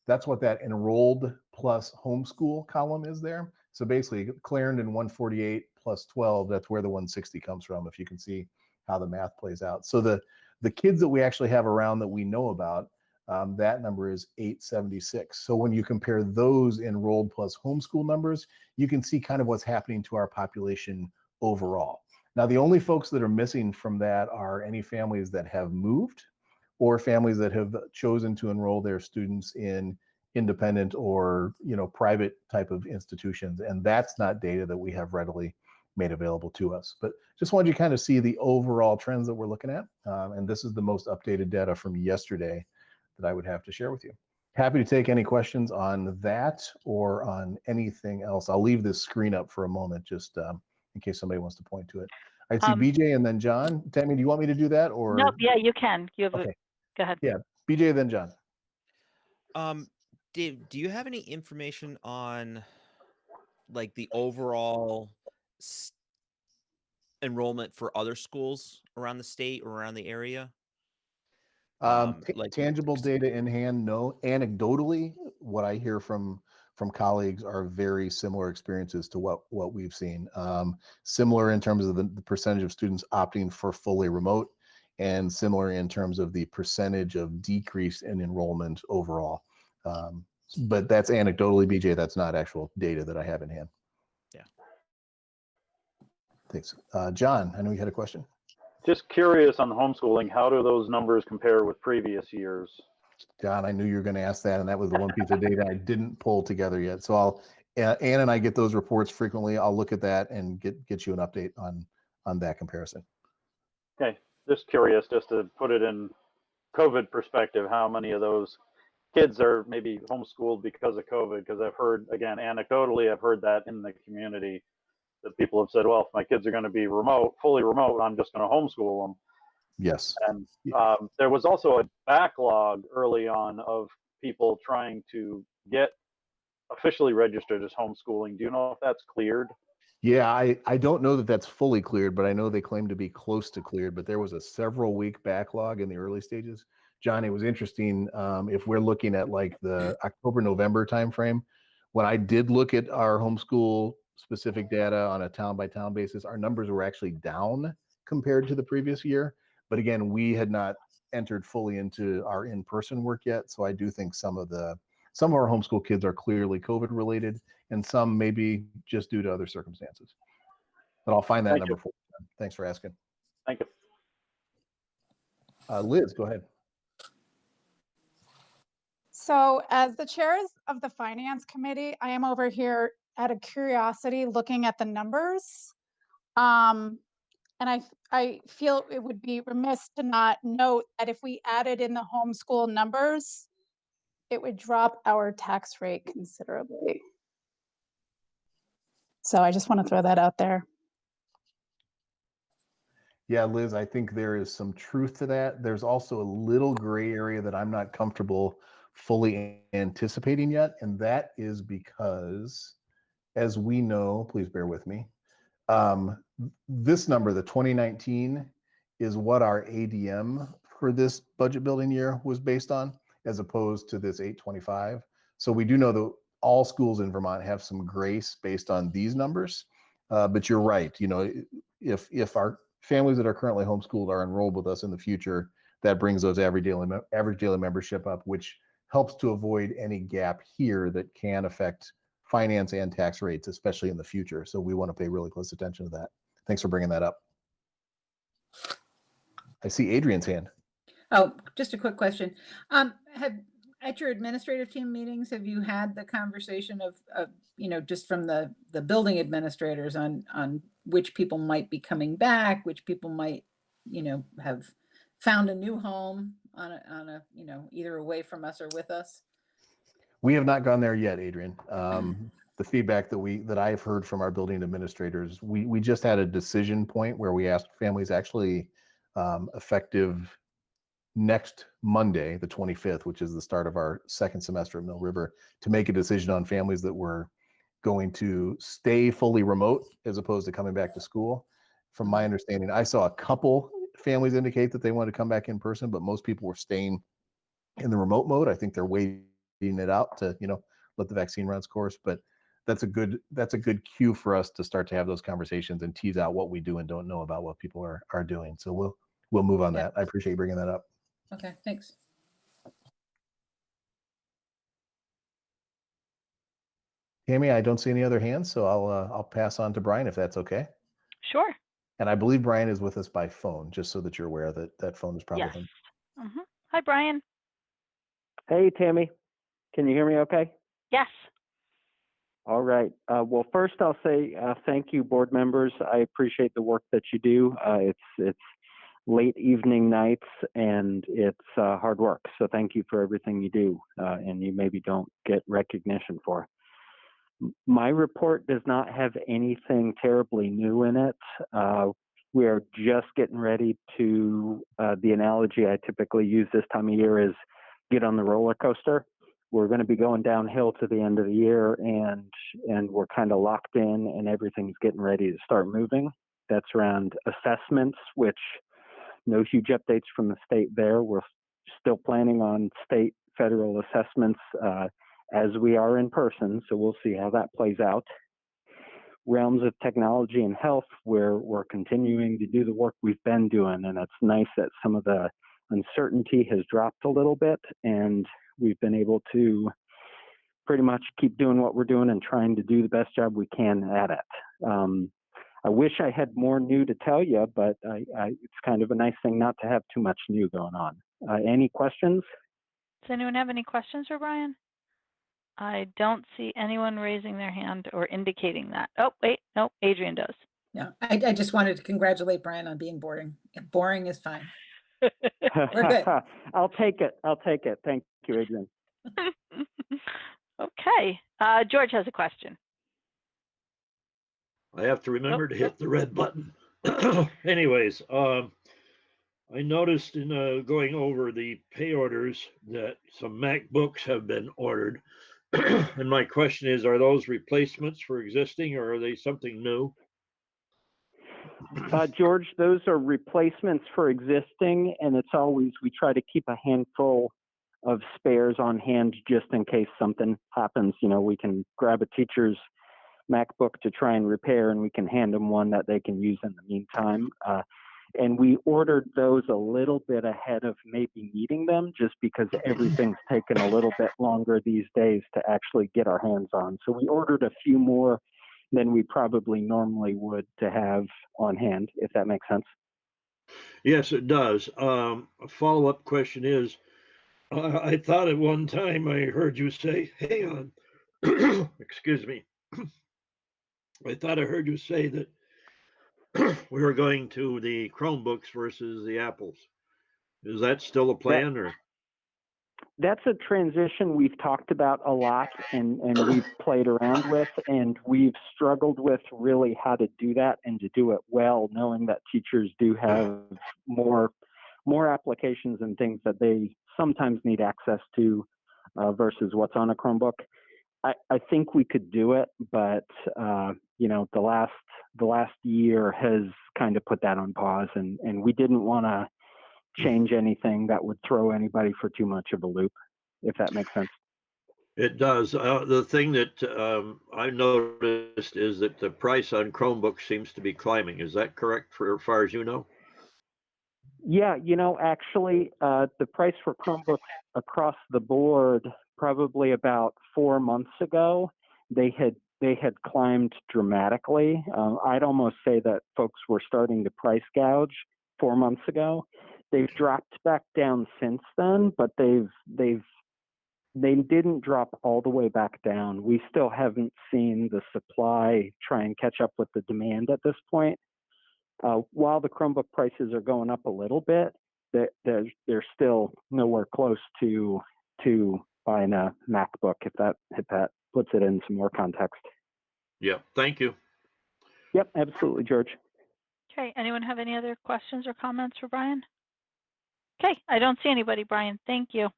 Speaker 5: that's what that enrolled plus homeschool column is there. So basically Clarendon 148 plus 12, that's where the 160 comes from, if you can see how the math plays out. So the kids that we actually have around that we know about, that number is 876. So when you compare those enrolled plus homeschool numbers, you can see kind of what's happening to our population overall. Now, the only folks that are missing from that are any families that have moved or families that have chosen to enroll their students in independent or, you know, private type of institutions. And that's not data that we have readily made available to us. But just wanted you to kind of see the overall trends that we're looking at. And this is the most updated data from yesterday that I would have to share with you. Happy to take any questions on that or on anything else. I'll leave this screen up for a moment just in case somebody wants to point to it. I see BJ and then John. Tammy, do you want me to do that or?
Speaker 1: Nope, yeah, you can. You have
Speaker 5: Okay.
Speaker 1: Go ahead.
Speaker 5: Yeah, BJ, then John.
Speaker 14: Dave, do you have any information on like the overall enrollment for other schools around the state or around the area?
Speaker 5: Like tangible data in hand, no. Anecdotally, what I hear from colleagues are very similar experiences to what we've seen. Similar in terms of the percentage of students opting for fully remote, and similar in terms of the percentage of decrease in enrollment overall. But that's anecdotally, BJ. That's not actual data that I have in hand.
Speaker 14: Yeah.
Speaker 5: Thanks. John, I know you had a question.
Speaker 3: Just curious on the homeschooling, how do those numbers compare with previous years?
Speaker 5: John, I knew you were going to ask that, and that was the one piece of data I didn't pull together yet. So Ann and I get those reports frequently. I'll look at that and get you an update on that comparison.
Speaker 3: Okay, just curious, just to put it in COVID perspective, how many of those kids are maybe homeschooled because of COVID? Because I've heard, again, anecdotally, I've heard that in the community that people have said, well, if my kids are going to be fully remote, I'm just going to homeschool them.
Speaker 5: Yes.
Speaker 3: And there was also a backlog early on of people trying to get officially registered as homeschooling. Do you know if that's cleared?
Speaker 5: Yeah, I don't know that that's fully cleared, but I know they claim to be close to cleared, but there was a several week backlog in the early stages. John, it was interesting. If we're looking at like the October, November timeframe, when I did look at our homeschool specific data on a town by town basis, our numbers were actually down compared to the previous year. But again, we had not entered fully into our in-person work yet. So I do think some of our homeschool kids are clearly COVID related, and some maybe just due to other circumstances. But I'll find that
Speaker 3: Thank
Speaker 5: number
Speaker 3: you.
Speaker 5: for you. Thanks for asking.
Speaker 3: Thank you.
Speaker 5: Liz, go ahead.
Speaker 8: So as the chair of the finance committee, I am over here out of curiosity looking at the numbers. And I feel it would be remiss to not note that if we added in the homeschool numbers, it would drop our tax rate considerably. So I just want to throw that out there.
Speaker 5: Yeah, Liz, I think there is some truth to that. There's also a little gray area that I'm not comfortable fully anticipating yet. And that is because, as we know, please bear with me, this number, the 2019, is what our ADM for this budget building year was based on, as opposed to this 825. So we do know that all schools in Vermont have some grace based on these numbers. But you're right. You know, if our families that are currently homeschooled are enrolled with us in the future, that brings those average daily membership up, which helps to avoid any gap here that can affect finance and tax rates, especially in the future. So we want to pay really close attention to that. Thanks for bringing that up. I see Adrian's hand.
Speaker 15: Oh, just a quick question. At your administrative team meetings, have you had the conversation of you know, just from the building administrators on which people might be coming back, which people might, you know, have found a new home on a you know, either away from us or with us?
Speaker 5: We have not gone there yet, Adrian. The feedback that I've heard from our building administrators, we just had a decision point where we asked families actually effective next Monday, the 25th, which is the start of our second semester at Mill River, to make a decision on families that were going to stay fully remote as opposed to coming back to school. From my understanding, I saw a couple families indicate that they wanted to come back in person, but most people were staying in the remote mode. I think they're waiting it out to, you know, let the vaccine run its course. But that's a good cue for us to start to have those conversations and tease out what we do and don't know about what people are doing. So we'll move on that. I appreciate you bringing that up.
Speaker 15: Okay, thanks.
Speaker 5: Tammy, I don't see any other hands, so I'll pass on to Brian if that's okay.
Speaker 1: Sure.
Speaker 5: And I believe Brian is with us by phone, just so that you're aware that that phone is probably him.
Speaker 1: Mm-hmm. Hi, Brian.
Speaker 16: Hey, Tammy. Can you hear me okay?
Speaker 1: Yes.
Speaker 16: All right. Well, first I'll say thank you, board members. I appreciate the work that you do. It's late evening nights and it's hard work. So thank you for everything you do and you maybe don't get recognition for. My report does not have anything terribly new in it. We are just getting ready to, the analogy I typically use this time of year is get on the roller coaster. We're going to be going downhill to the end of the year and we're kind of locked in and everything's getting ready to start moving. That's around assessments, which no huge updates from the state there. We're still planning on state federal assessments as we are in person, so we'll see how that plays out. Realms of technology and health, where we're continuing to do the work we've been doing, and it's nice that some of the uncertainty has dropped a little bit, and we've been able to pretty much keep doing what we're doing and trying to do the best job we can at it. I wish I had more new to tell you, but it's kind of a nice thing not to have too much new going on. Any questions?
Speaker 1: Does anyone have any questions for Brian? I don't see anyone raising their hand or indicating that. Oh, wait, no, Adrian does.
Speaker 15: No, I just wanted to congratulate Brian on being boring. Boring is fine. We're good.
Speaker 16: I'll take it. Thank you, Adrian.
Speaker 1: Okay. George has a question.
Speaker 2: I have to remember to hit the red button. Anyways, I noticed in going over the pay orders that some MacBooks have been ordered. And my question is, are those replacements for existing or are they something new?
Speaker 16: George, those are replacements for existing, and it's always, we try to keep a handful of spares on hand just in case something happens. You know, we can grab a teacher's MacBook to try and repair, and we can hand them one that they can use in the meantime. And we ordered those a little bit ahead of maybe needing them, just because everything's taken a little bit longer these days to actually get our hands on. So we ordered a few more than we probably normally would to have on hand, if that makes sense.
Speaker 2: Yes, it does. A follow-up question is, I thought at one time I heard you say, hang on, excuse me. I thought I heard you say that we were going to the Chromebooks versus the Apples. Is that still a plan, or?
Speaker 16: That's a transition we've talked about a lot and we've played around with, and we've struggled with really how to do that and to do it well, knowing that teachers do have more applications and things that they sometimes need access to versus what's on a Chromebook. I think we could do it, but you know, the last year has kind of put that on pause, and we didn't want to change anything that would throw anybody for too much of a loop, if that makes sense.
Speaker 2: It does. The thing that I noticed is that the price on Chromebooks seems to be climbing. Is that correct, for as far as you know?
Speaker 16: Yeah, you know, actually, the price for Chromebooks across the board, probably about 4 months ago, they had climbed dramatically. I'd almost say that folks were starting to price gouge 4 months ago. They've dropped back down since then, but they didn't drop all the way back down. We still haven't seen the supply try and catch up with the demand at this point. While the Chromebook prices are going up a little bit, they're still nowhere close to buying a MacBook, if that puts it in some more context.
Speaker 2: Yeah, thank you.
Speaker 16: Yep, absolutely, George.
Speaker 1: Okay, anyone have any other questions or comments for Brian? Okay, I don't see anybody, Brian. Thank you.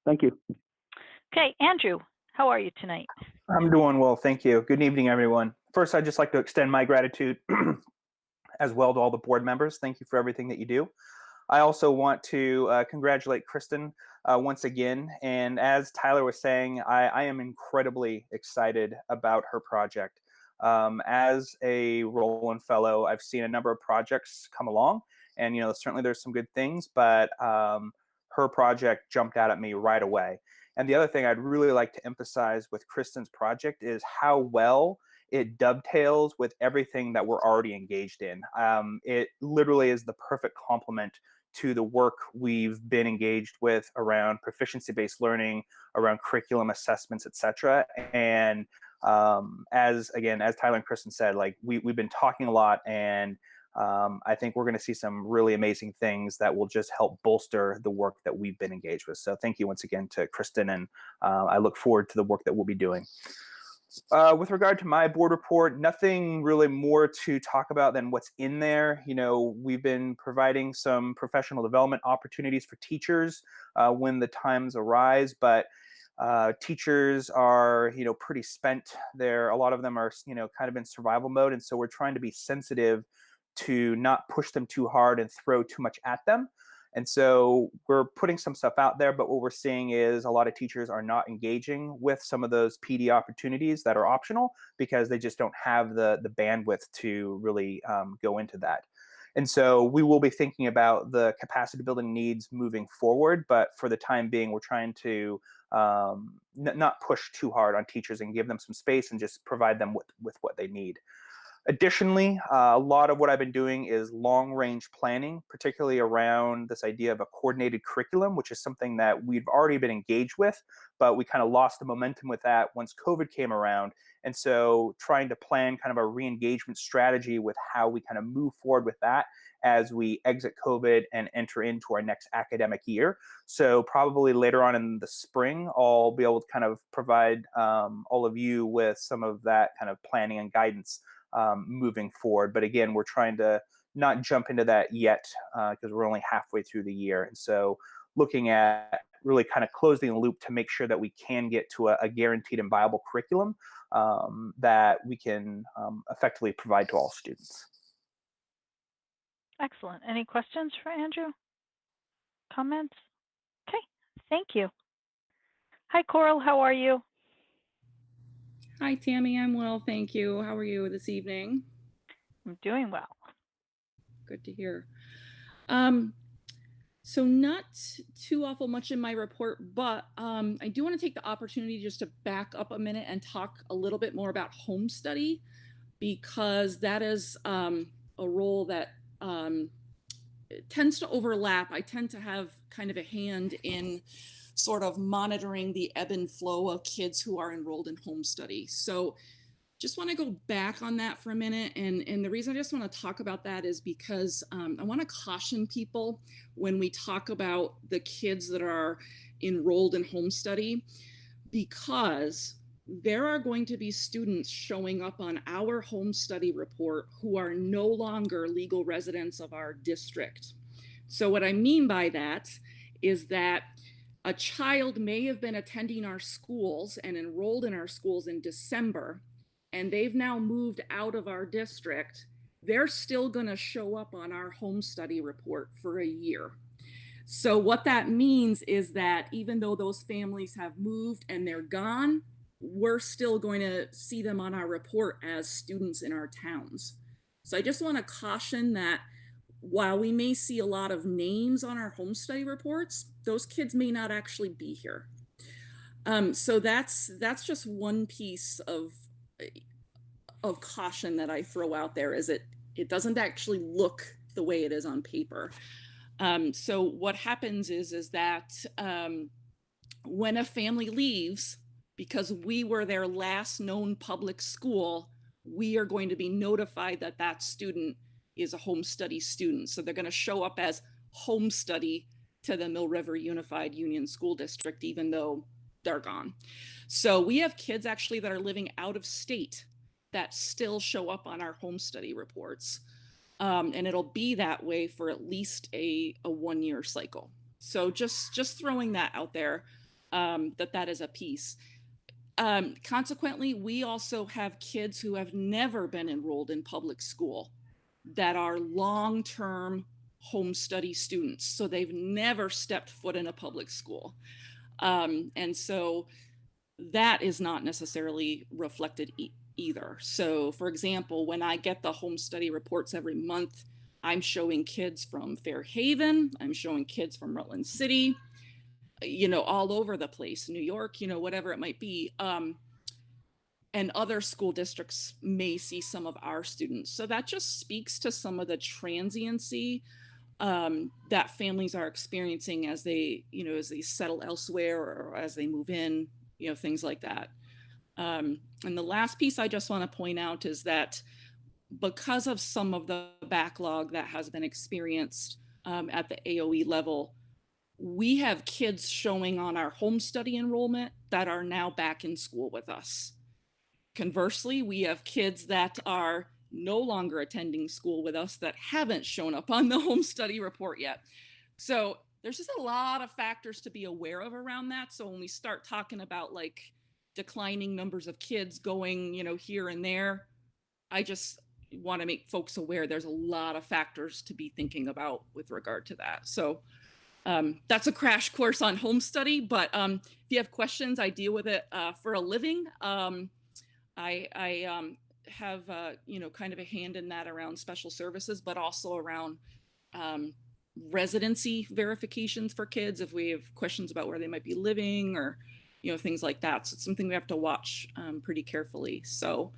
Speaker 16: Thank you.
Speaker 1: Okay, Andrew, how are you tonight?
Speaker 17: I'm doing well, thank you. Good evening, everyone. First, I'd just like to extend my gratitude as well to all the board members. Thank you for everything that you do. I also want to congratulate Kristen once again. And as Tyler was saying, I am incredibly excited about her project. As a Rowland Fellow, I've seen a number of projects come along, and you know, certainly there's some good things, but her project jumped out at me right away. And the other thing I'd really like to emphasize with Kristen's project is how well it dovetails with everything that we're already engaged in. It literally is the perfect complement to the work we've been engaged with around proficiency-based learning, around curriculum assessments, et cetera. And as Tyler and Kristen said, like we've been talking a lot, and I think we're going to see some really amazing things that will just help bolster the work that we've been engaged with. So thank you once again to Kristen, and I look forward to the work that we'll be doing. With regard to my board report, nothing really more to talk about than what's in there. You know, we've been providing some professional development opportunities for teachers when the times arise, but teachers are, you know, pretty spent. A lot of them are, you know, kind of in survival mode, and so we're trying to be sensitive to not push them too hard and throw too much at them. And so we're putting some stuff out there, but what we're seeing is a lot of teachers are not engaging with some of those PD opportunities that are optional because they just don't have the bandwidth to really go into that. And so we will be thinking about the capacity building needs moving forward, but for the time being, we're trying to not push too hard on teachers and give them some space and just provide them with what they need. Additionally, a lot of what I've been doing is long-range planning, particularly around this idea of a coordinated curriculum, which is something that we've already been engaged with, but we kind of lost the momentum with that once COVID came around. And so trying to plan kind of a re-engagement strategy with how we kind of move forward with that as we exit COVID and enter into our next academic year. So probably later on in the spring, I'll be able to kind of provide all of you with some of that kind of planning and guidance moving forward. But again, we're trying to not jump into that yet because we're only halfway through the year. And so looking at really kind of closing the loop to make sure that we can get to a guaranteed and viable curriculum that we can effectively provide to all students.
Speaker 1: Excellent. Any questions for Andrew? Comments? Okay, thank you. Hi, Coral, how are you?
Speaker 18: Hi, Tammy. I'm well, thank you. How are you this evening?
Speaker 1: I'm doing well.
Speaker 18: Good to hear. So not too awful much in my report, but I do want to take the opportunity just to back up a minute and talk a little bit more about home study, because that is a role that tends to overlap. I tend to have kind of a hand in sort of monitoring the ebb and flow of kids who are enrolled in home study. So just want to go back on that for a minute. And the reason I just want to talk about that is because I want to caution people when we talk about the kids that are enrolled in home study, because there are going to be students showing up on our home study report who are no longer legal residents of our district. So what I mean by that is that a child may have been attending our schools and enrolled in our schools in December, and they've now moved out of our district. They're still going to show up on our home study report for a year. So what that means is that even though those families have moved and they're gone, we're still going to see them on our report as students in our towns. So I just want to caution that while we may see a lot of names on our home study reports, those kids may not actually be here. So that's just one piece of caution that I throw out there, is it doesn't actually look the way it is on paper. So what happens is that when a family leaves, because we were their last known public school, we are going to be notified that that student is a home study student. So they're going to show up as home study to the Mill River Unified Union School District, even though they're gone. So we have kids actually that are living out of state that still show up on our home study reports. And it'll be that way for at least a 1-year cycle. So just throwing that out there, that is a piece. Consequently, we also have kids who have never been enrolled in public school that are long-term home study students. So they've never stepped foot in a public school. And so that is not necessarily reflected either. So for example, when I get the home study reports every month, I'm showing kids from Fairhaven, I'm showing kids from Rutland City, all over the place, New York, whatever it might be. And other school districts may see some of our students. So that just speaks to some of the transiency that families are experiencing as they settle elsewhere or as they move in, things like that. And the last piece I just want to point out is that because of some of the backlog that has been experienced at the AOE level, we have kids showing on our home study enrollment that are now back in school with us. Conversely, we have kids that are no longer attending school with us that haven't shown up on the home study report yet. So there's just a lot of factors to be aware of around that. So when we start talking about like declining numbers of kids going, here and there, I just want to make folks aware there's a lot of factors to be thinking about with regard to that. So that's a crash course on home study, but if you have questions, I deal with it for a living. I have, kind of a hand in that around special services, but also around residency verifications for kids if we have questions about where they might be living or, things like that. So it's something we have to watch pretty carefully. So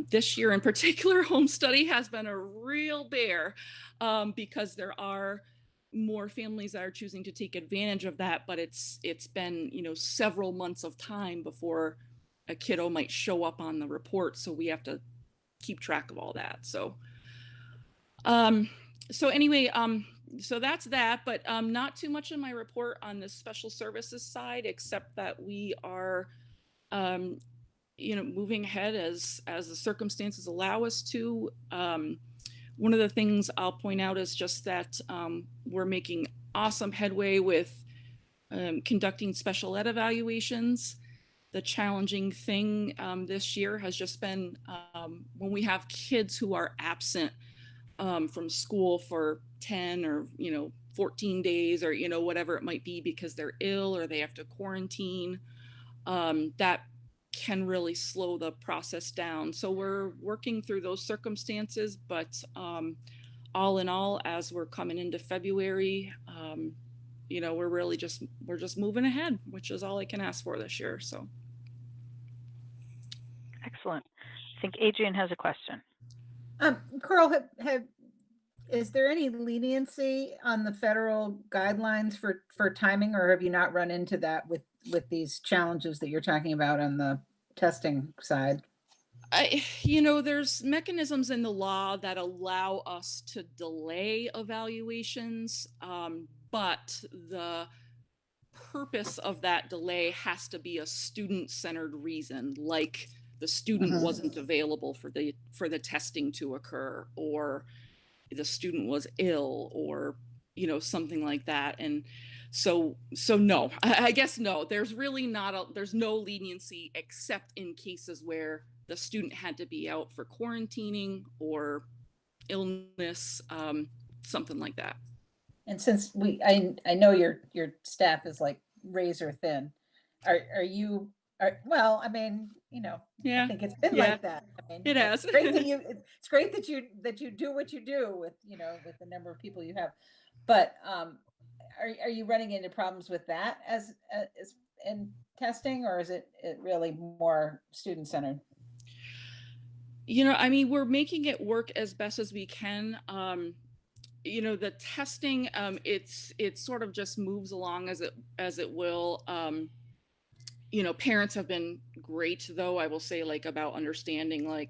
Speaker 18: this year in particular, home study has been a real bear because there are more families that are choosing to take advantage of that, but it's been, several months of time before a kiddo might show up on the report. So we have to keep track of all that. So, anyway, so that's that, but not too much in my report on the special services side, except that we are moving ahead as the circumstances allow us to. One of the things I'll point out is just that we're making awesome headway with conducting special ed evaluations. The challenging thing this year has just been when we have kids who are absent from school for 10 or 14 days or whatever it might be because they're ill or they have to quarantine, that can really slow the process down. So we're working through those circumstances, but all in all, as we're coming into February, we're just moving ahead, which is all I can ask for this year. So
Speaker 1: Excellent. I think Adrian has a question.
Speaker 15: Carl, is there any leniency on the federal guidelines for timing, or have you not run into that with these challenges that you're talking about on the testing side?
Speaker 18: There's mechanisms in the law that allow us to delay evaluations, but the purpose of that delay has to be a student-centered reason, like the student wasn't available for the testing to occur, or the student was ill, or something like that. And so no, I guess no, there's really there's no leniency except in cases where the student had to be out for quarantining or illness, something like that.
Speaker 15: And since I know your staff is like razor thin, well, I mean, I think it's been like that. I mean,
Speaker 18: it has.
Speaker 15: It's great that you do what you do with with the number of people you have, but are you running into problems with that as in testing, or is it really more student centered?
Speaker 18: We're making it work as best as we can. The testing, it sort of just moves along as it will. Parents have been great, though, I will say, about understanding,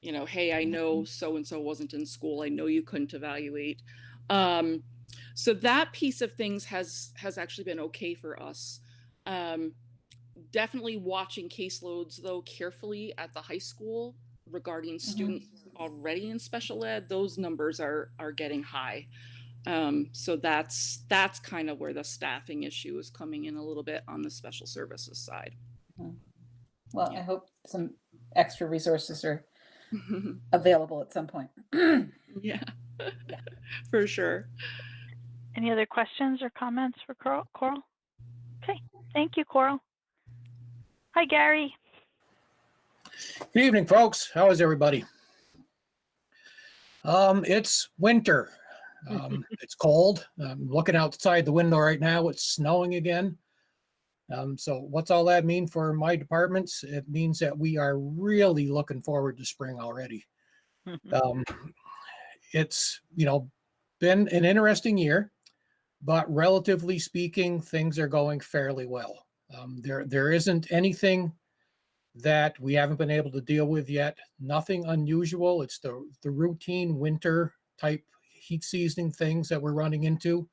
Speaker 18: hey, I know so-and-so wasn't in school. I know you couldn't evaluate. So that piece of things has actually been okay for us. Definitely watching caseloads, though, carefully at the high school regarding students already in special ed. Those numbers are getting high. So that's kind of where the staffing issue is coming in a little bit on the special services side.
Speaker 15: Well, I hope some extra resources are available at some point.
Speaker 18: Yeah, for sure.
Speaker 1: Any other questions or comments for Coral? Okay, thank you, Coral. Hi, Gary.
Speaker 19: Good evening, folks. How is everybody? It's winter. It's cold. I'm looking outside the window right now. It's snowing again. So what's all that mean for my departments? It means that we are really looking forward to spring already. It's, been an interesting year, but relatively speaking, things are going fairly well. There isn't anything that we haven't been able to deal with yet. Nothing unusual. It's the routine winter type heat seasoning things that we're running into.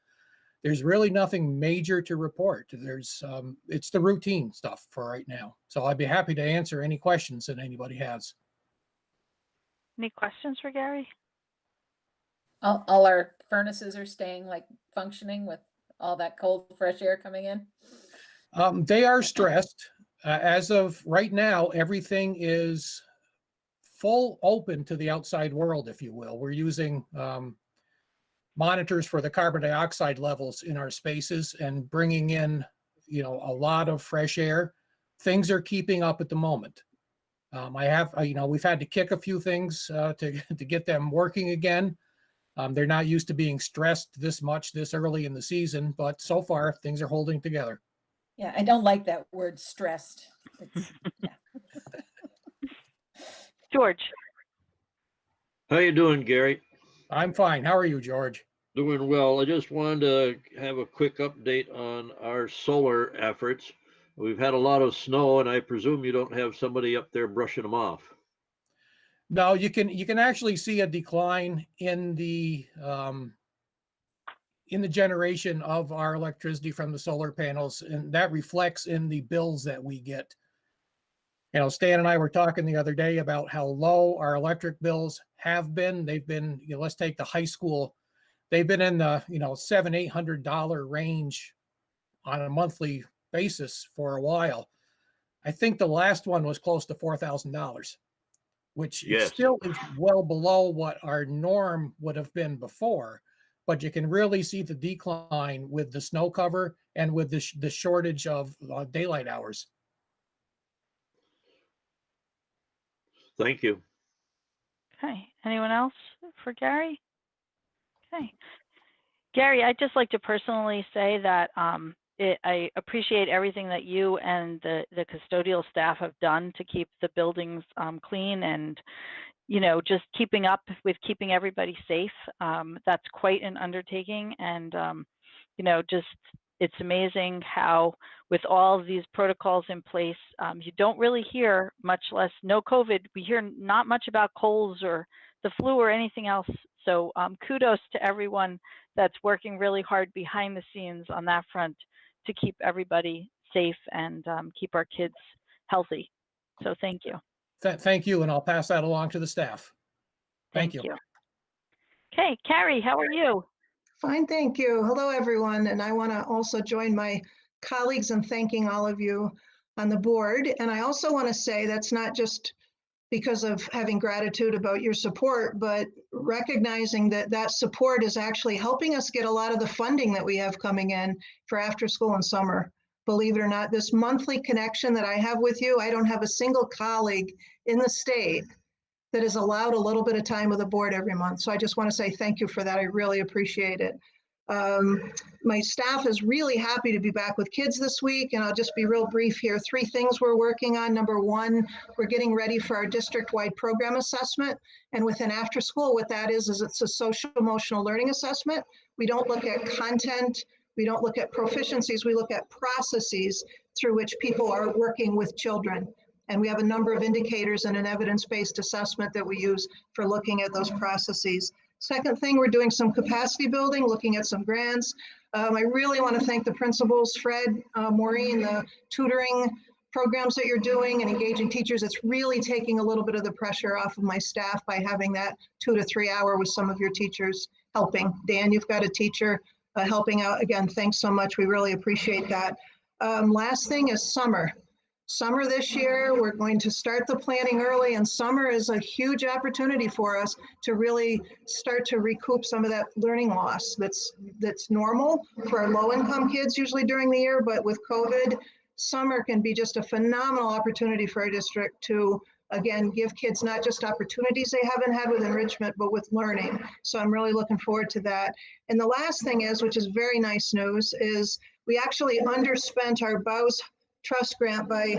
Speaker 19: There's really nothing major to report. It's the routine stuff for right now. So I'd be happy to answer any questions that anybody has.
Speaker 1: Any questions for Gary?
Speaker 15: All our furnaces are staying functioning with all that cold, fresh air coming in?
Speaker 19: They are stressed. As of right now, everything is full open to the outside world, if you will. We're using monitors for the carbon dioxide levels in our spaces and bringing in, a lot of fresh air. Things are keeping up at the moment. We've had to kick a few things to get them working again. They're not used to being stressed this much this early in the season, but so far things are holding together.
Speaker 15: Yeah, I don't like that word stressed.
Speaker 1: George.
Speaker 2: How you doing, Gary?
Speaker 19: I'm fine. How are you, George?
Speaker 2: Doing well. I just wanted to have a quick update on our solar efforts. We've had a lot of snow, and I presume you don't have somebody up there brushing them off.
Speaker 19: No, you can actually see a decline in the generation of our electricity from the solar panels, and that reflects in the bills that we get. You know, Stan and I were talking the other day about how low our electric bills have been. They've been, you know, let's take the high school. They've been in the, you know, $700-800 range on a monthly basis for a while. I think the last one was close to $4,000, which
Speaker 2: Yes.
Speaker 19: still is well below what our norm would have been before. But you can really see the decline with the snow cover and with the shortage of daylight hours.
Speaker 2: Thank you.
Speaker 1: Okay, anyone else for Gary? Okay. Gary, I'd just like to personally say that I appreciate everything that you and the custodial staff have done to keep the buildings clean and, you know, just keeping up with keeping everybody safe. That's quite an undertaking. And, you know, just it's amazing how with all of these protocols in place, you don't really hear, much less no COVID, we hear not much about colds or the flu or anything else. So kudos to everyone that's working really hard behind the scenes on that front to keep everybody safe and keep our kids healthy. So thank you.
Speaker 19: Thank you, and I'll pass that along to the staff. Thank you.
Speaker 1: Okay, Carrie, how are you?
Speaker 20: Fine, thank you. Hello, everyone. And I want to also join my colleagues in thanking all of you on the board. And I also want to say that's not just because of having gratitude about your support, but recognizing that that support is actually helping us get a lot of the funding that we have coming in for after school and summer. Believe it or not, this monthly connection that I have with you, I don't have a single colleague in the state that is allowed a little bit of time with the board every month. So I just want to say thank you for that. I really appreciate it. My staff is really happy to be back with kids this week, and I'll just be real brief here. 3 things we're working on. Number 1, we're getting ready for our district-wide program assessment. And within after school, what that is it's a social emotional learning assessment. We don't look at content. We don't look at proficiencies. We look at processes through which people are working with children. And we have a number of indicators and an evidence-based assessment that we use for looking at those processes. Second thing, we're doing some capacity building, looking at some grants. I really want to thank the principals, Fred, Maureen, the tutoring programs that you're doing and engaging teachers. It's really taking a little bit of the pressure off of my staff by having that 2 to 3 hour with some of your teachers helping. Dan, you've got a teacher helping out. Again, thanks so much. We really appreciate that. Last thing is summer. Summer this year, we're going to start the planning early, and summer is a huge opportunity for us to really start to recoup some of that learning loss that's normal for our low-income kids usually during the year, but with COVID, summer can be just a phenomenal opportunity for our district to, again, give kids not just opportunities they haven't had with enrichment, but with learning. So I'm really looking forward to that. And the last thing is, which is very nice news, is we actually underspent our BOWS trust grant by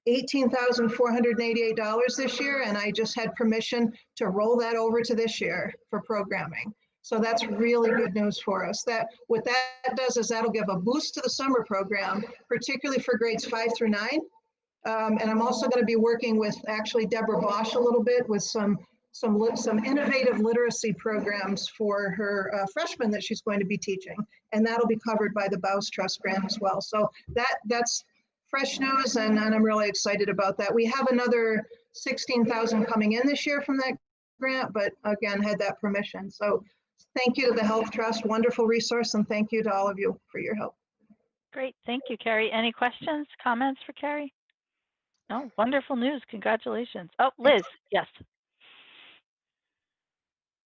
Speaker 20: $18,488 this year, and I just had permission to roll that over to this year for programming. So that's really good news for us. What that does is that'll give a boost to the summer program, particularly for grades 5 through 9. And I'm also going to be working with actually Deborah Bosch a little bit with some innovative literacy programs for her freshmen that she's going to be teaching, and that'll be covered by the BOWS Trust Grant as well. So that's fresh news, and I'm really excited about that. We have another 16,000 coming in this year from that grant, but again, had that permission. So thank you to the Health Trust, wonderful resource, and thank you to all of you for your help.
Speaker 1: Great, thank you, Carrie. Any questions, comments for Carrie? No, wonderful news, congratulations. Oh, Liz, yes.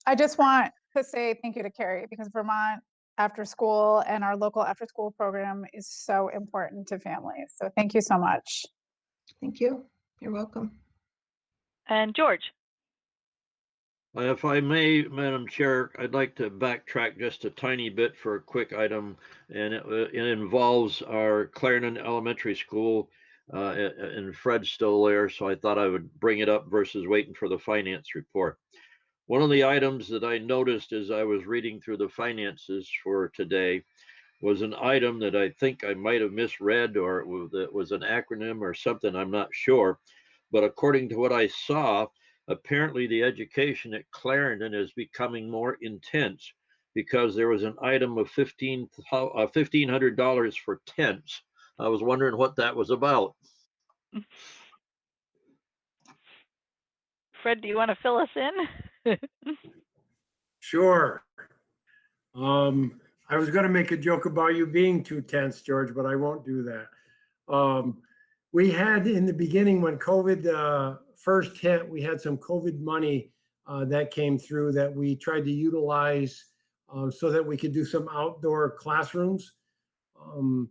Speaker 8: I just want to say thank you to Carrie, because Vermont after school and our local after school program is so important to families. So thank you so much.
Speaker 20: Thank you. You're welcome.
Speaker 1: And George.
Speaker 2: If I may, Madam Chair, I'd like to backtrack just a tiny bit for a quick item, and it involves our Clarendon Elementary School, and Fred's still there, so I thought I would bring it up versus waiting for the finance report. One of the items that I noticed as I was reading through the finances for today was an item that I think I might have misread, or it was an acronym or something, I'm not sure. But according to what I saw, apparently the education at Clarendon is becoming more intense because there was an item of $1,500 for tents. I was wondering what that was about.
Speaker 1: Fred, do you want to fill us in?
Speaker 11: Sure. I was going to make a joke about you being too tense, George, but I won't do that. We had in the beginning when COVID first hit, we had some COVID money that came through that we tried to utilize so that we could do some outdoor classrooms. So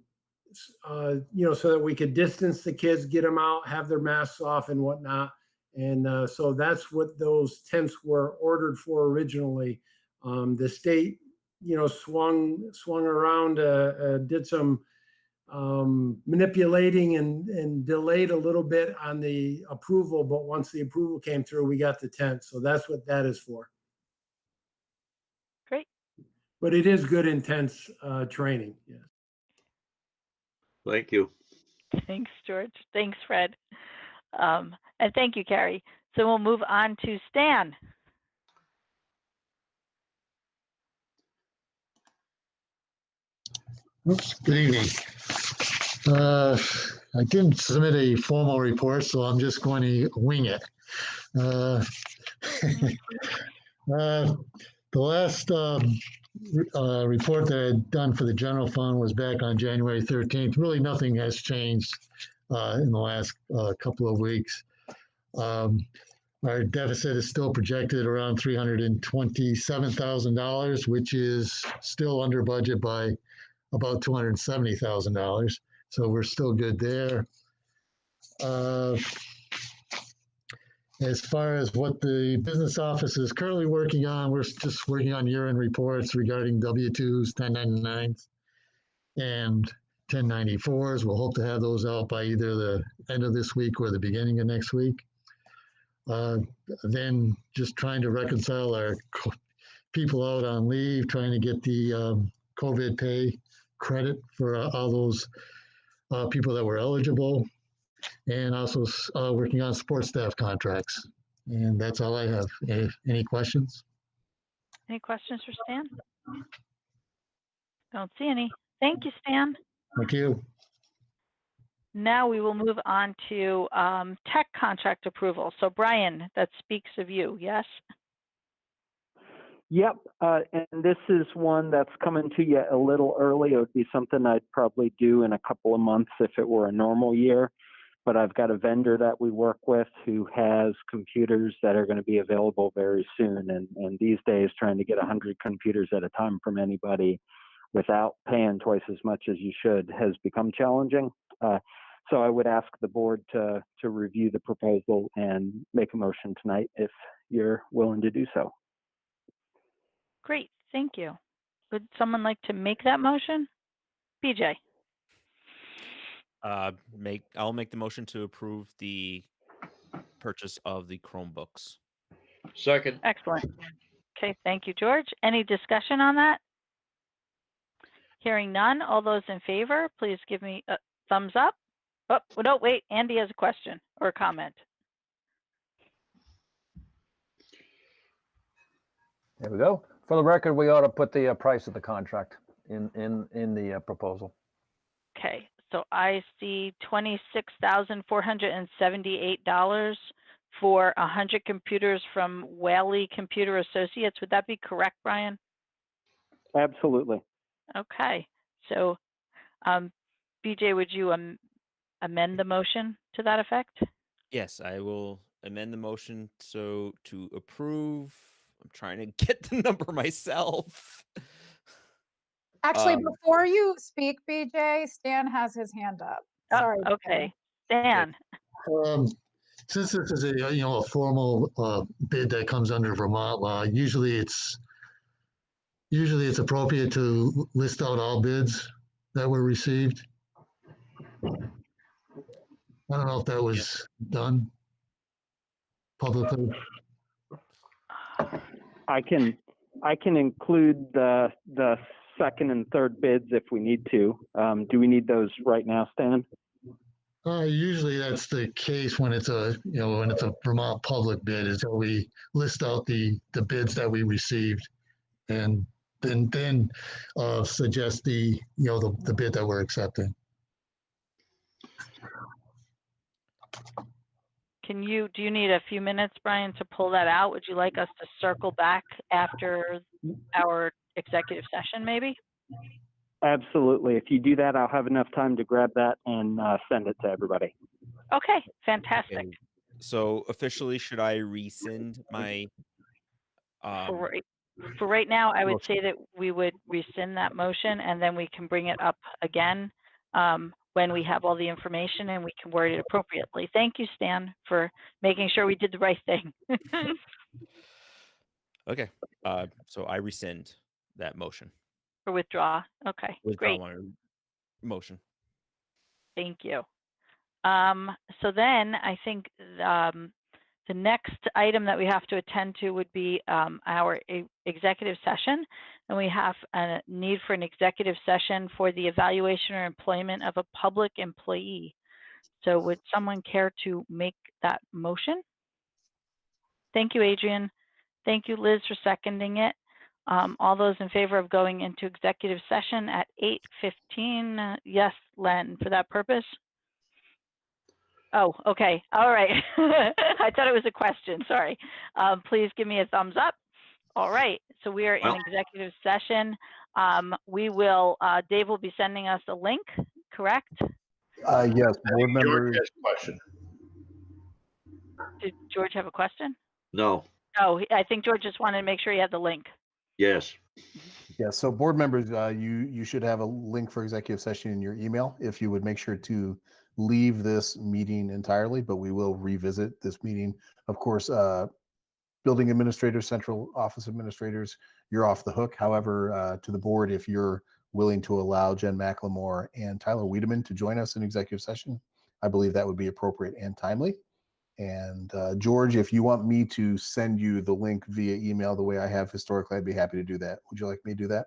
Speaker 11: that we could distance the kids, get them out, have their masks off and whatnot. And so that's what those tents were ordered for originally. The state, swung around, did some manipulating and delayed a little bit on the approval. But once the approval came through, we got the tent. So that's what that is for.
Speaker 1: Great.
Speaker 11: But it is good, intense training. Yes.
Speaker 2: Thank you.
Speaker 1: Thanks, George. Thanks, Fred. And thank you, Carrie. So we'll move on to Stan.
Speaker 21: Oops, good evening. I didn't submit a formal report, so I'm just going to wing it. The last report that I'd done for the general fund was back on January 13th. Really nothing has changed in the last couple of weeks. Our deficit is still projected around $327,000, which is still under budget by about $270,000. So we're still good there. As far as what the business office is currently working on, we're just working on year-end reports regarding W-2s, 1099s, and 1094s. We'll hope to have those out by either the end of this week or the beginning of next week. Then just trying to reconcile our people out on leave, trying to get the COVID pay credit for all those people that were eligible, and also working on support staff contracts. And that's all I have. Any questions?
Speaker 1: Any questions for Stan? Don't see any. Thank you, Stan.
Speaker 21: Thank you.
Speaker 1: Now we will move on to tech contract approval. So Brian, that speaks of you, yes?
Speaker 16: Yep, and this is one that's coming to you a little early. It would be something I'd probably do in a couple of months if it were a normal year. But I've got a vendor that we work with who has computers that are going to be available very soon. And these days, trying to get 100 computers at a time from anybody without paying twice as much as you should has become challenging. So I would ask the board to review the proposal and make a motion tonight if you're willing to do so.
Speaker 1: Great, thank you. Would someone like to make that motion? BJ.
Speaker 14: I'll make the motion to approve the purchase of the Chromebooks.
Speaker 2: Second.
Speaker 1: Excellent. Okay, thank you, George. Any discussion on that? Hearing none, all those in favor, please give me a thumbs up. Oh, no, wait, Andy has a question or a comment.
Speaker 22: There we go. For the record, we ought to put the price of the contract in the proposal.
Speaker 1: Okay, so I see $26,478 for 100 computers from Whaley Computer Associates. Would that be correct, Brian?
Speaker 16: Absolutely.
Speaker 1: Okay, so BJ, would you amend the motion to that effect?
Speaker 14: Yes, I will amend the motion so to approve. I'm trying to get the number myself.
Speaker 8: Actually, before you speak, BJ, Stan has his hand up. Sorry.
Speaker 1: Okay, Stan.
Speaker 21: Since this is a formal bid that comes under Vermont law, usually it's appropriate to list out all bids that were received. I don't know if that was done publicly.
Speaker 16: I can include the second and third bids if we need to. Do we need those right now, Stan?
Speaker 21: Usually that's the case when it's a Vermont public bid, is that we list out the bids that we received and then suggest the bid that we're accepting.
Speaker 1: do you need a few minutes, Brian, to pull that out? Would you like us to circle back after our executive session, maybe?
Speaker 16: Absolutely. If you do that, I'll have enough time to grab that and send it to everybody.
Speaker 1: Okay, fantastic.
Speaker 14: And so officially, should I rescind my
Speaker 1: For right now, I would
Speaker 14: motion?
Speaker 1: say that we would rescind that motion, and then we can bring it up again when we have all the information and we can word it appropriately. Thank you, Stan, for making sure we did the right thing.
Speaker 14: Okay. So I rescind that motion.
Speaker 1: For withdraw. Okay,
Speaker 14: Withdraw
Speaker 1: great.
Speaker 14: my motion.
Speaker 1: Thank you. So then I think the next item that we have to attend to would be our executive session. And we have a need for an executive session for the evaluation or employment of a public employee. So would someone care to make that motion? Thank you, Adrian. Thank you, Liz, for seconding it. All those in favor of going into executive session at 8:15? Yes, Len, for that purpose? Oh, okay. All right. I thought it was a question. Sorry. Please give me a thumbs up. All right. So we are in executive session. We will, Dave will be sending us a link, correct?
Speaker 5: Yes, board members.
Speaker 2: Question.
Speaker 1: Did George have a question?
Speaker 2: No.
Speaker 1: Oh, I think George just wanted to make sure he had the link.
Speaker 2: Yes.
Speaker 5: Yeah, so board members, you should have a link for executive session in your email. If you would make sure to leave this meeting entirely, but we will revisit this meeting. Of course, building administrators, central office administrators, you're off the hook. However, to the board, if you're willing to allow Jen McLemore and Tyler Wiedemann to join us in executive session, I believe that would be appropriate and timely. And George, if you want me to send you the link via email the way I have historically, I'd be happy to do that. Would you like me to do that?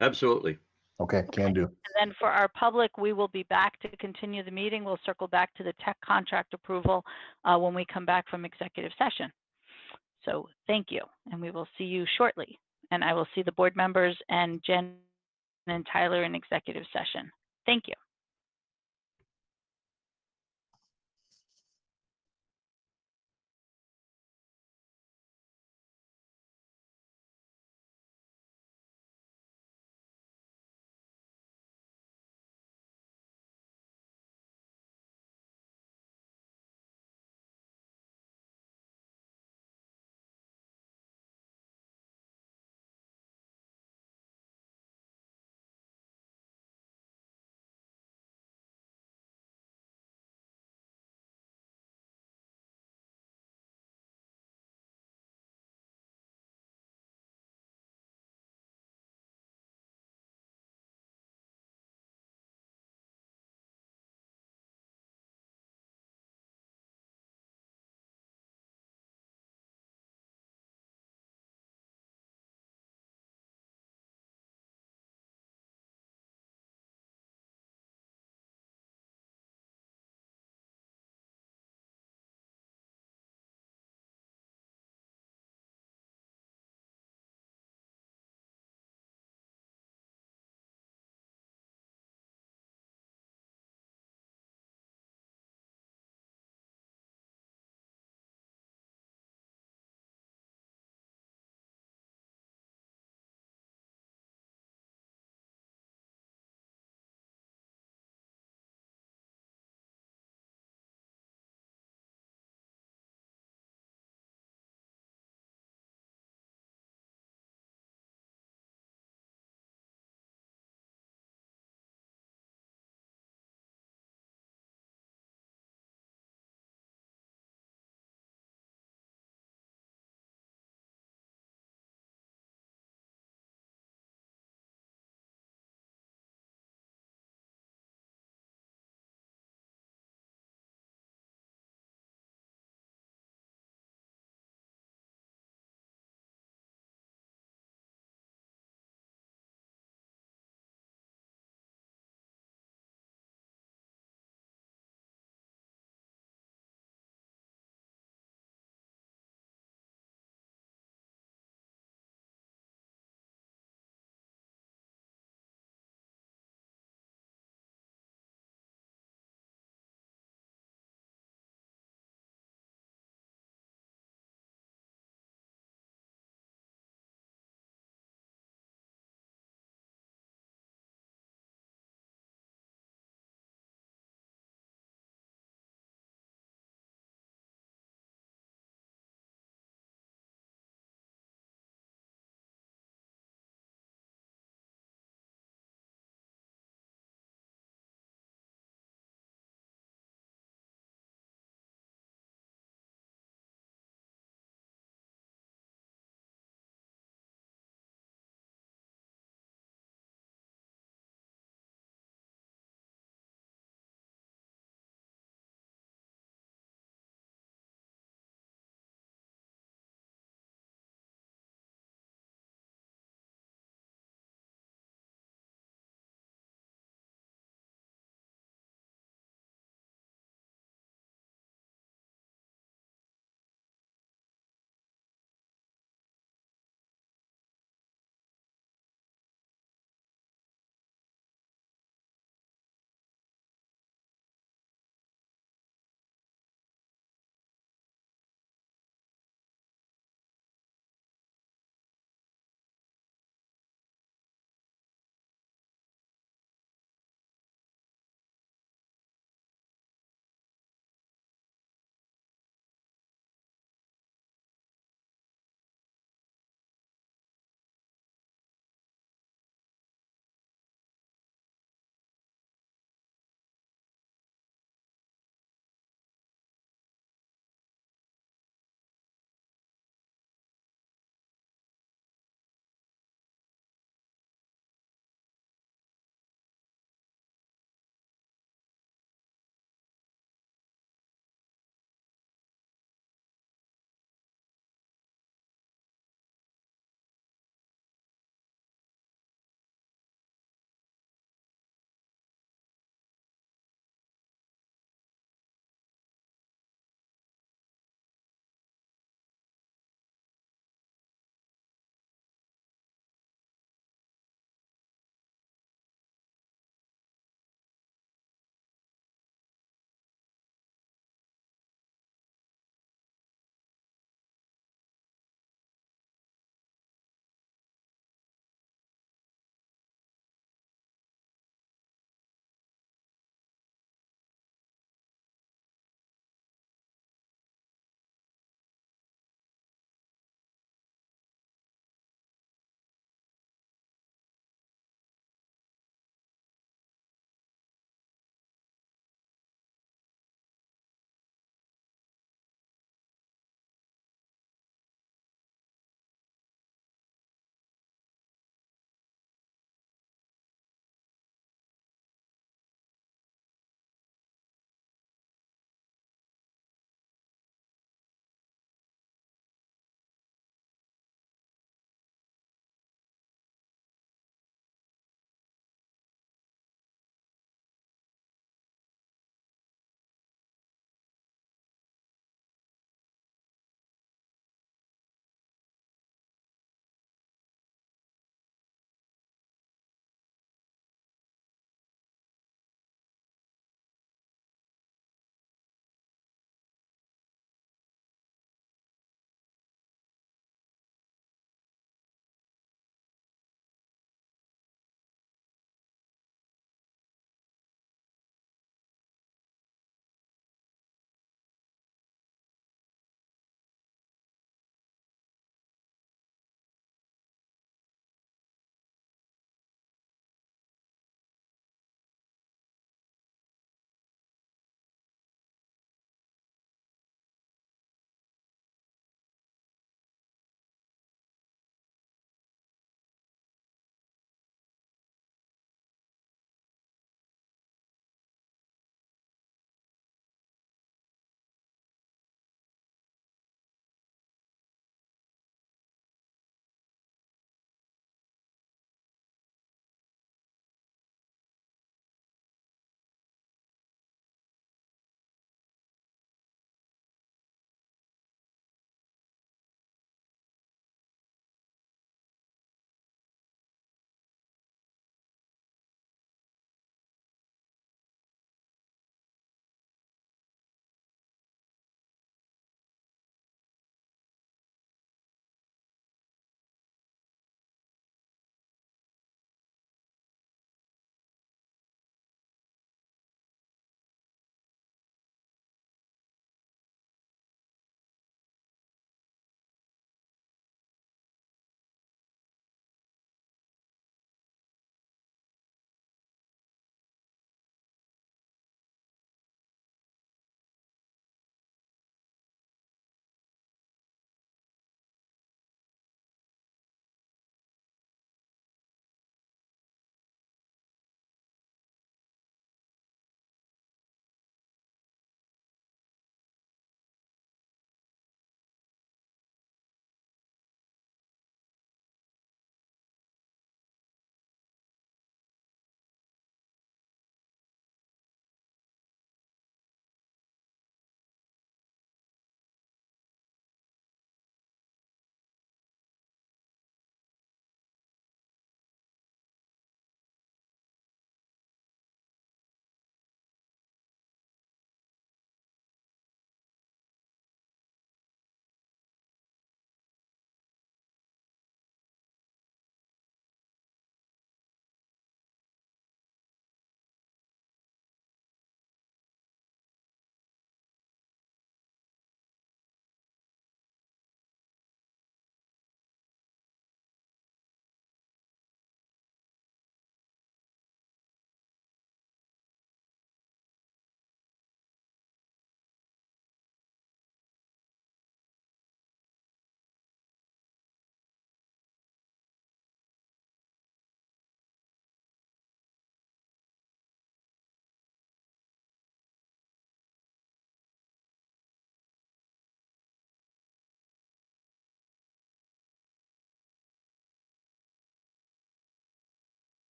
Speaker 2: Absolutely.
Speaker 5: Okay, can do.
Speaker 1: And then for our public, we will be back to continue the meeting. We'll circle back to the tech contract approval when we come back from executive session. So thank you, and we will see you shortly. And I will see the board members and Jen and Tyler in executive session. Thank you.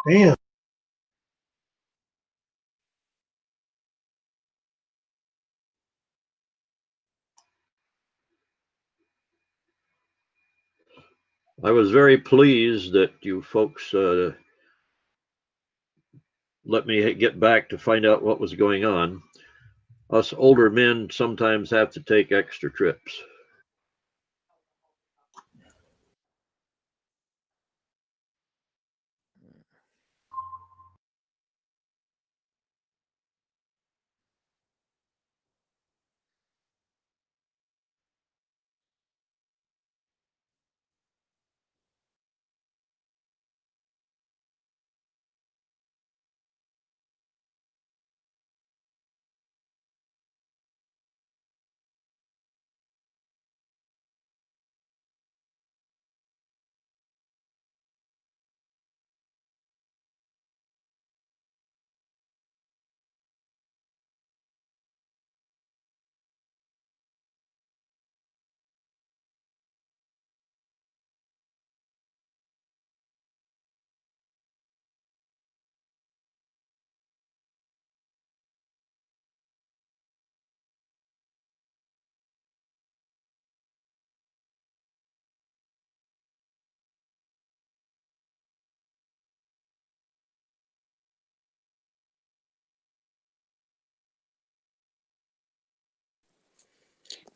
Speaker 11: Damn.
Speaker 2: I was very pleased that you folks let me get back to find out what was going on. Us older men sometimes have to take extra trips.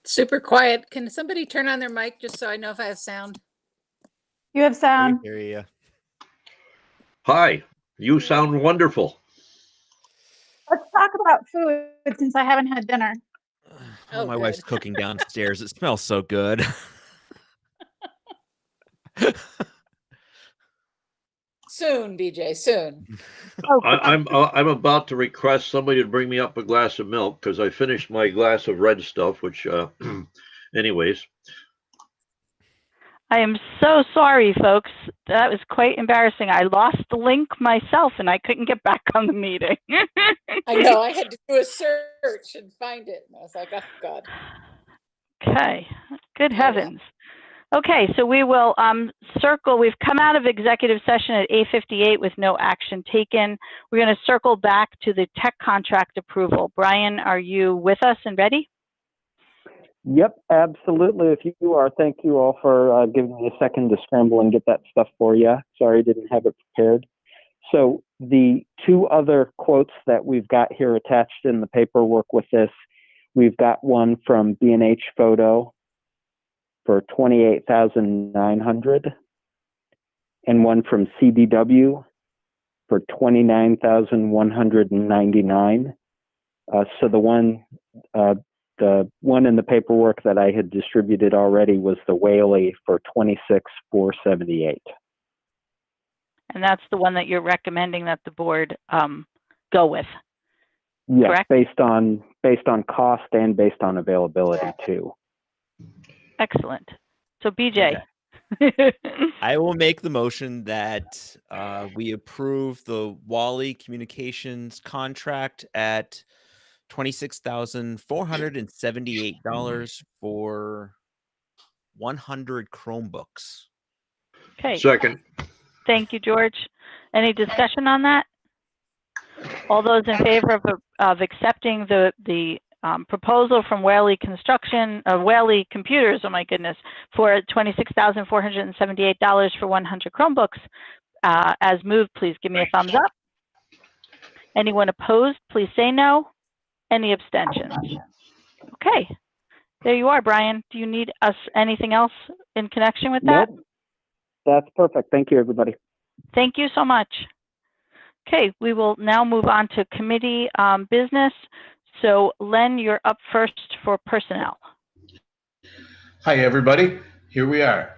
Speaker 15: Super quiet. Can somebody turn on their mic just so I know if I have sound?
Speaker 8: You have sound.
Speaker 14: Hear you.
Speaker 2: Hi, you sound wonderful.
Speaker 8: Let's talk about food since I haven't had dinner.
Speaker 14: Oh, my wife's cooking downstairs. It smells so good.
Speaker 15: Soon, BJ, soon.
Speaker 2: I'm about to request somebody to bring me up a glass of milk because I finished my glass of red stuff, which, anyways.
Speaker 1: I am so sorry, folks. That was quite embarrassing. I lost the link myself and I couldn't get back on the meeting.
Speaker 15: I know. I had to do a search and find it. And I was like, oh, God.
Speaker 1: Okay. Good
Speaker 15: Oh, well.
Speaker 1: heavens. Okay, so we will circle. We've come out of executive session at 8:58 with no action taken. We're going to circle back to the tech contract approval. Brian, are you with us and ready?
Speaker 16: Yep, absolutely. If you are, thank you all for giving me a second to scramble and get that stuff for you. Sorry, I didn't have it prepared. So the two other quotes that we've got here attached in the paperwork with this, we've got one from B&H Photo for $28,900 and one from CDW for $29,199. So the one in the paperwork that I had distributed already was the Whaley for $26,478.
Speaker 1: And that's the one that you're recommending that the board go with.
Speaker 16: Yes,
Speaker 1: correct?
Speaker 16: based on cost and based on availability too.
Speaker 1: Excellent. So BJ.
Speaker 14: I will make the motion that we approve the Wally Communications contract at $26,478 for 100 Chromebooks.
Speaker 1: Okay.
Speaker 2: Second.
Speaker 1: Thank you, George. Any discussion on that? All those in favor of accepting the proposal from Whaley Whaley Computers, oh my goodness, for $26,478 for 100 Chromebooks, as moved, please give me a thumbs up. Anyone opposed, please say no. Any abstentions? Okay, there you are, Brian. Do you need us anything else in connection with that?
Speaker 16: Nope. That's perfect. Thank you, everybody.
Speaker 1: Thank you so much. Okay, we will now move on to committee business. So Len, you're up first for personnel.
Speaker 4: Hi, everybody. Here we are.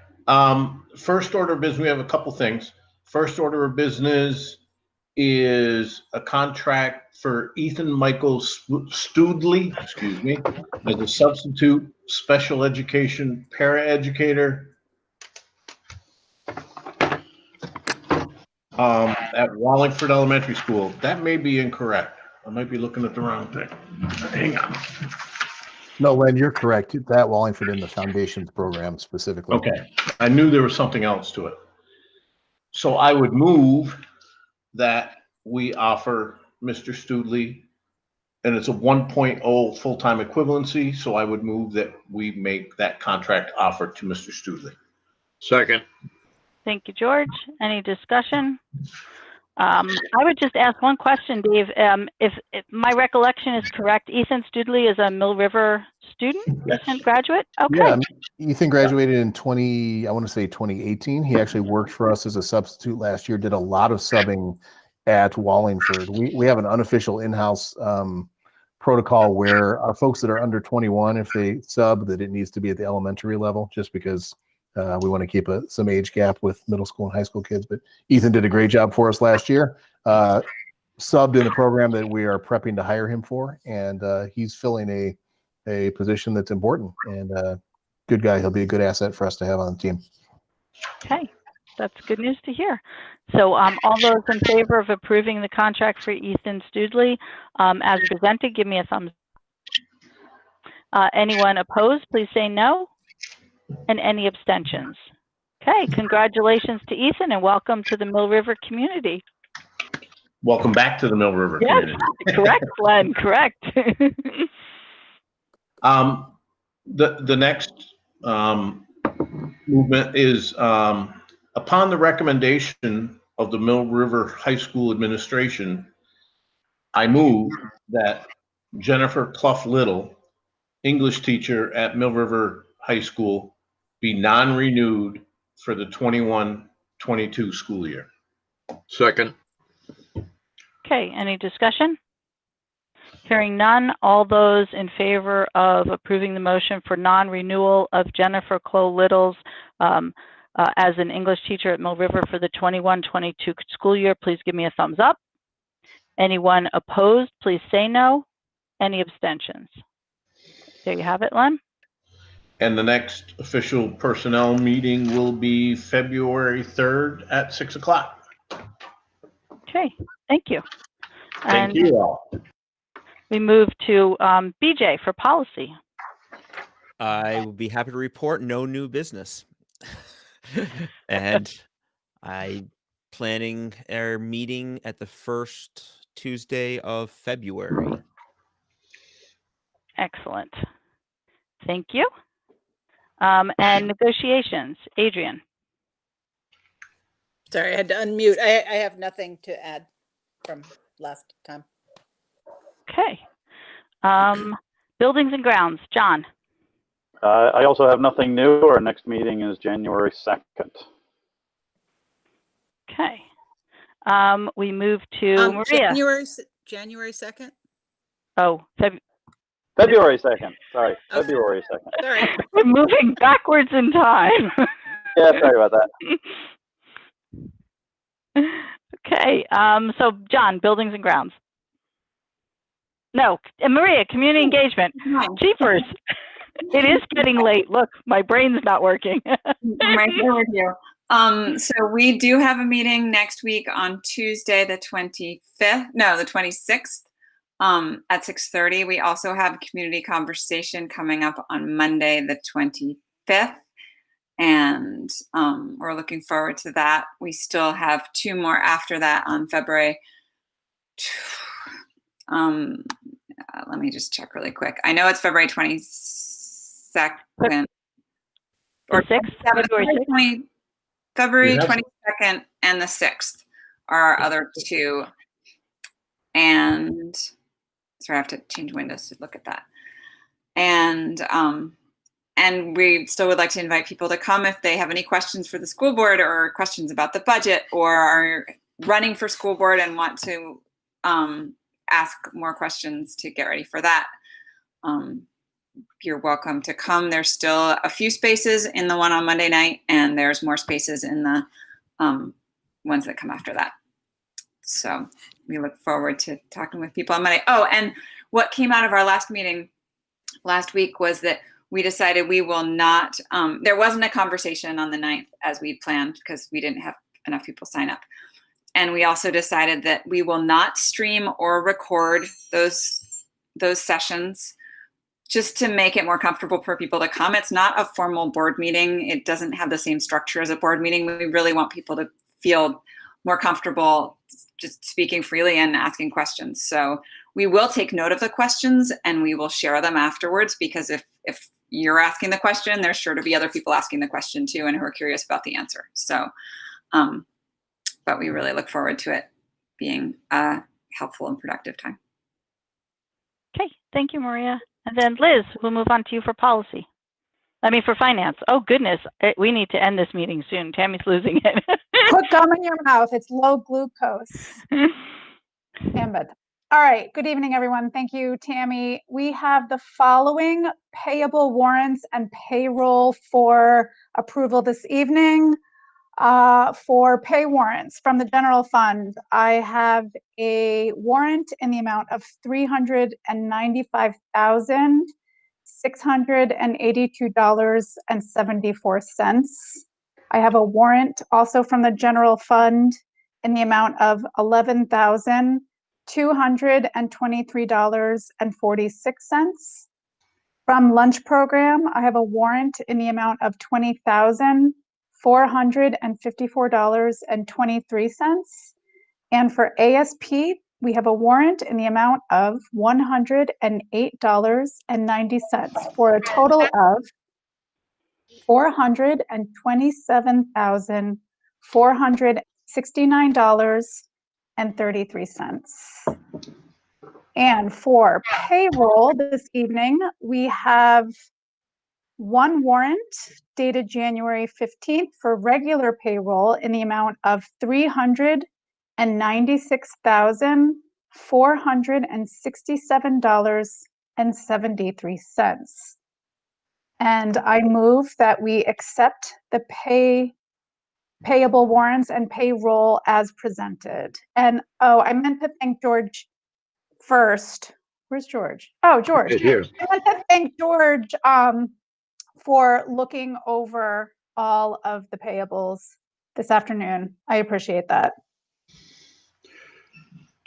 Speaker 4: First order of business, we have a couple things. First order of business is a contract for Ethan Michael Studley, excuse me, as a substitute special education paraeducator at Wallingford Elementary School. That may be incorrect. I might be looking at the wrong thing. Hang on.
Speaker 5: No, Len, you're correct. That Wallingford in the foundations program specifically.
Speaker 4: Okay. I knew there was something else to it. So I would move that we offer Mr. Studley, and it's a 1.0 full-time equivalency. So I would move that we make that contract offer to Mr. Studley.
Speaker 2: Second.
Speaker 1: Thank you, George. Any discussion? I would just ask one question, Dave. If my recollection is correct, Ethan Studley is a Mill River student,
Speaker 5: Yes.
Speaker 1: recent graduate? Okay.
Speaker 5: Yeah, Ethan graduated in 2018. He actually worked for us as a substitute last year, did a lot of subbing at Wallingford. We have an unofficial in-house protocol where our folks that are under 21, if they sub, that it needs to be at the elementary level, just because we want to keep some age gap with middle school and high school kids. But Ethan did a great job for us last year. Subbed in a program that we are prepping to hire him for, and he's filling a position that's important, and good guy. He'll be a good asset for us to have on the team.
Speaker 1: Okay, that's good news to hear. So all those in favor of approving the contract for Ethan Studley as presented, give me a thumbs up. Anyone opposed, please say no. And any abstentions? Okay, congratulations to Ethan and welcome to the Mill River community.
Speaker 4: Welcome back to the Mill River
Speaker 1: Yes,
Speaker 4: community.
Speaker 1: correct, Glenn, correct.
Speaker 4: The next movement is upon the recommendation of the Mill River High School administration, I move that Jennifer Clough Little, English teacher at Mill River High School, be non-renewed for the 21-22 school year.
Speaker 2: Second.
Speaker 1: Okay, any discussion? Hearing none, all those in favor of approving the motion for non-renewal of Jennifer Clough Little's as an English teacher at Mill River for the 21-22 school year, please give me a thumbs up. Anyone opposed, please say no. Any abstentions? There you have it, Len.
Speaker 4: And the next official personnel meeting will be February 3rd at 6 o'clock.
Speaker 1: Okay, thank you.
Speaker 4: Thank you all.
Speaker 1: We move to BJ for policy.
Speaker 14: I will be happy to report no new business. And I'm planning our meeting at the first Tuesday of February.
Speaker 1: Excellent. Thank you. And negotiations, Adrian.
Speaker 15: Sorry, I had to unmute. I have nothing to add from last time.
Speaker 1: Okay. Buildings and grounds, John.
Speaker 3: I also have nothing new. Our next meeting is January 2nd.
Speaker 1: Okay. We move to Maria.
Speaker 15: January 2nd?
Speaker 1: Oh,
Speaker 3: February 2nd. Sorry, okay. February 2nd.
Speaker 15: Sorry.
Speaker 1: We're moving backwards in time.
Speaker 3: Yeah, sorry about that.
Speaker 1: Okay. So John, buildings and grounds. No, and Maria, community engagement. Jeepers. It is getting late. Look, my brain's not working.
Speaker 7: I'm right there with you. So we do have a meeting next week on Tuesday, the 26th, at 6:30. We also have a community conversation coming up on Monday, the 25th. And we're looking forward to that. We still have 2 more after that on February. Let me just check really quick. I know it's February 22nd. Or
Speaker 1: 6th?
Speaker 7: February 22nd and the 6th are our other 2. And sorry, I have to change windows to look at that. And and we still would like to invite people to come if they have any questions for the school board or questions about the budget or are running for school board and want to ask more questions to get ready for that. You're welcome to come. There's still a few spaces in the one on Monday night, and there's more spaces in the ones that come after that. So we look forward to talking with people on Monday. Oh, and what came out of our last meeting last week was that we decided we will not, there wasn't a conversation on the 9th as we planned because we didn't have enough people sign up. And we also decided that we will not stream or record those sessions just to make it more comfortable for people to come. It's not a formal board meeting. It doesn't have the same structure as a board meeting. We really want people to feel more comfortable just speaking freely and asking questions. So we will take note of the questions and we will share them afterwards, because if you're asking the question, there's sure to be other people asking the question too and who are curious about the answer. So, but we really look forward to it being a helpful and productive time.
Speaker 1: Okay, thank you, Maria. And then Liz, we'll move on to you for policy. I mean, for finance. Oh, goodness. We need to end this meeting soon. Tammy's losing it.
Speaker 8: Put gum in your mouth. It's low glucose. Damn it. All right. Good evening, everyone. Thank you, Tammy. We have the following payable warrants and payroll for approval this evening. For pay warrants from the general fund, I have a warrant in the amount of $395,682.74. I have a warrant also from the general fund in the amount of $11,223.46. From lunch program, I have a warrant in the amount of $20,454.23. And for ASP, we have a warrant in the amount of $108.90 for a total of $427,469.33. And for payroll this evening, we have one warrant dated January 15th for regular payroll in the amount of $396,467.73. And I move that we accept the payable warrants and payroll as presented. And oh, I meant to thank George first. Where's George? Oh, George.
Speaker 2: Here.
Speaker 8: I want to thank George for looking over all of the payables this afternoon. I appreciate that.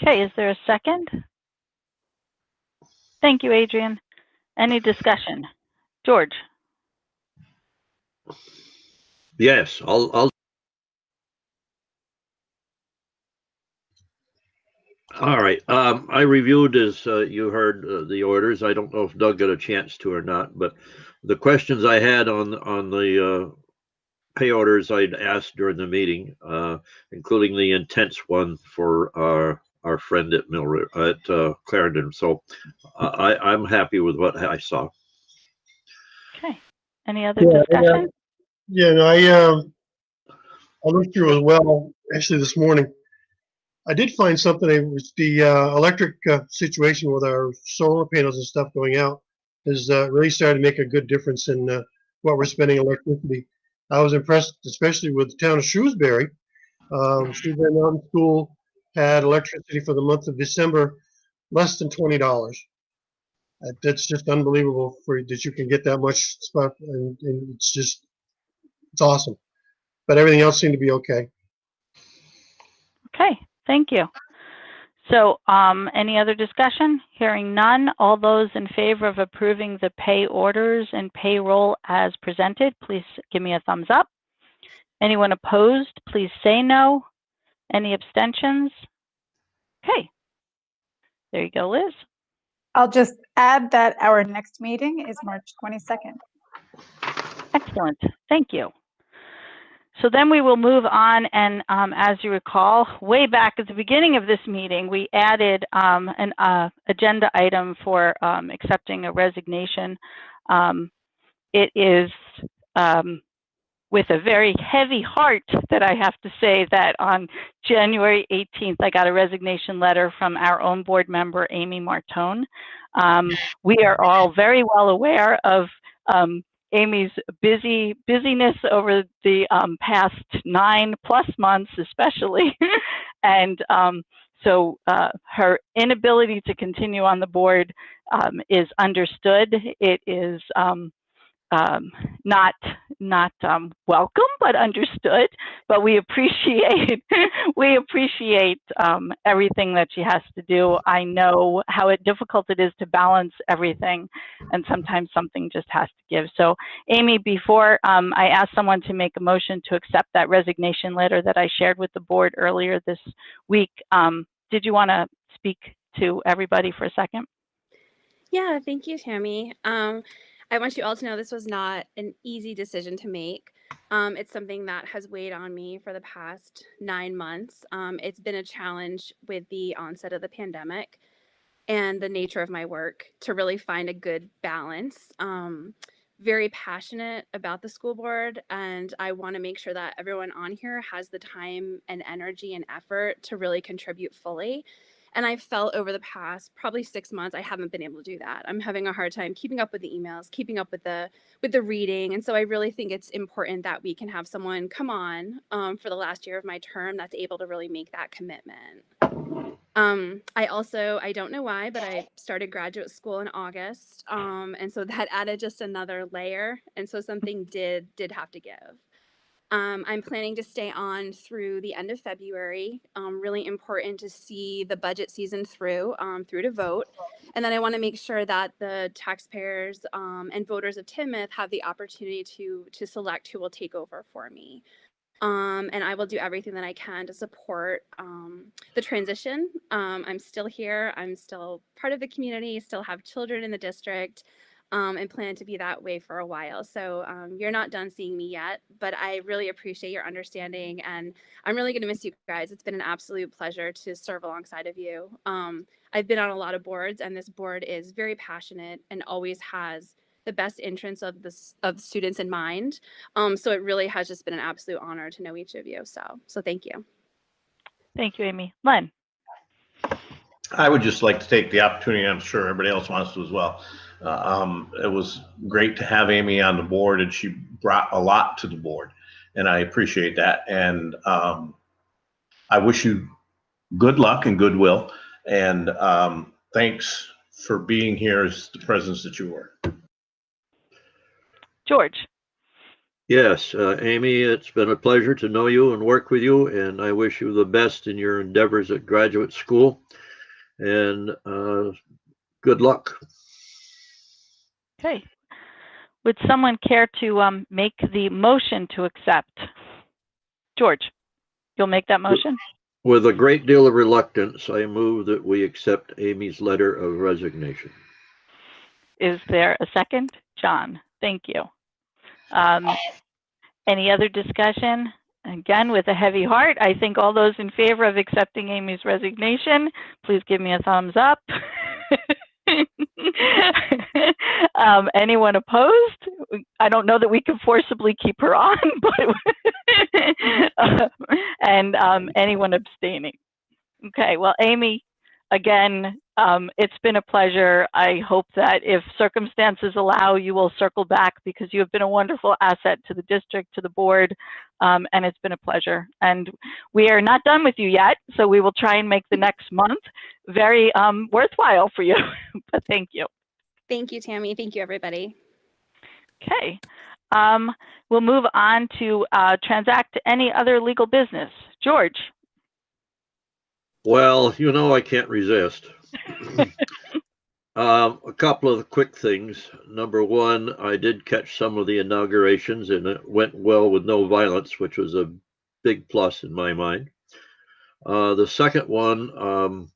Speaker 1: Okay, is there a second? Thank you, Adrian. Any discussion? George?
Speaker 2: Yes, I'll. All right. I reviewed, as you heard, the orders. I don't know if Doug got a chance to or not, but the questions I had on the pay orders I'd asked during the meeting, including the intense one for our friend at Clarendon. So I'm happy with what I saw.
Speaker 1: Okay. Any other discussion?
Speaker 9: I looked through as well, actually, this morning. I did find something. It was the electric situation with our solar panels and stuff going out has really started to make a good difference in what we're spending electricity. I was impressed, especially with the town of Shrewsbury. Shrewsbury Mountain School had electricity for the month of December less than $20. That's just unbelievable that you can get that much stuff, and it's awesome. But everything else seemed to be okay.
Speaker 1: Okay, thank you. So any other discussion? Hearing none, all those in favor of approving the pay orders and payroll as presented, please give me a thumbs up. Anyone opposed, please say no. Any abstentions? Okay, there you go, Liz.
Speaker 8: I'll just add that our next meeting is March 22nd.
Speaker 1: Excellent, thank you. So then we will move on, and as you recall, way back at the beginning of this meeting, we added an agenda item for accepting a resignation it is with a very heavy heart that I have to say that on January 18th, I got a resignation letter from our own board member, Amy Martone. We are all very well aware of Amy's busyness over the past 9+ months, especially. And so her inability to continue on the board is understood. It is not welcome, but understood. But we appreciate everything that she has to do. I know how difficult it is to balance everything, and sometimes something just has to give. So, Amy, before I ask someone to make a motion to accept that resignation letter that I shared with the board earlier this week, did you want to speak to everybody for a second?
Speaker 10: Yeah, thank you, Tammy. I want you all to know this was not an easy decision to make. It's something that has weighed on me for the past 9 months. It's been a challenge with the onset of the pandemic and the nature of my work to really find a good balance. Very passionate about the school board, and I want to make sure that everyone on here has the time and energy and effort to really contribute fully. And I felt over the past probably 6 months, I haven't been able to do that. I'm having a hard time keeping up with the emails, keeping up with the reading. And so I really think it's important that we can have someone come on for the last year of my term that's able to really make that commitment. I don't know why, but I started graduate school in August. And so that added just another layer. And so something did have to give. I'm planning to stay on through the end of February. Really important to see the budget season through to vote. And then I want to make sure that the taxpayers and voters of Timoth have the opportunity to select who will take over for me. And I will do everything that I can to support the transition. I'm still here. I'm still part of the community, still have children in the district. And plan to be that way for a while. So you're not done seeing me yet, but I really appreciate your understanding, and I'm really going to miss you guys. It's been an absolute pleasure to serve alongside of you. I've been on a lot of boards, and this board is very passionate and always has the best interests of the students in mind. So it really has just been an absolute honor to know each of you. So thank you.
Speaker 1: Thank you, Amy. Len.
Speaker 4: I would just like to take the opportunity, I'm sure everybody else wants to as well. It was great to have Amy on the board, and she brought a lot to the board, and I appreciate that. And I wish you good luck and goodwill, and thanks for being here as the presence that you were.
Speaker 1: George.
Speaker 2: Yes, Amy, it's been a pleasure to know you and work with you, and I wish you the best in your endeavors at graduate school, and good luck.
Speaker 1: Okay. Would someone care to make the motion to accept? George, you'll make that motion?
Speaker 2: With a great deal of reluctance, I move that we accept Amy's letter of resignation.
Speaker 1: Is there a second? John, thank you. Any other discussion? Again, with a heavy heart, I think all those in favor of accepting Amy's resignation, please give me a thumbs up. Anyone opposed? I don't know that we can forcibly keep her on, but and anyone abstaining. Okay, well, Amy, again, it's been a pleasure. I hope that if circumstances allow, you will circle back, because you have been a wonderful asset to the district, to the board, and it's been a pleasure. And we are not done with you yet, so we will try and make the next month very worthwhile for you. But thank you.
Speaker 10: Thank you, Tammy. Thank you, everybody.
Speaker 1: Okay. We'll move on to transact any other legal business. George.
Speaker 2: Well, you know, I can't resist. A couple of quick things. Number one, I did catch some of the inaugurations, and it went well with no violence, which was a big plus in my mind. The second one, a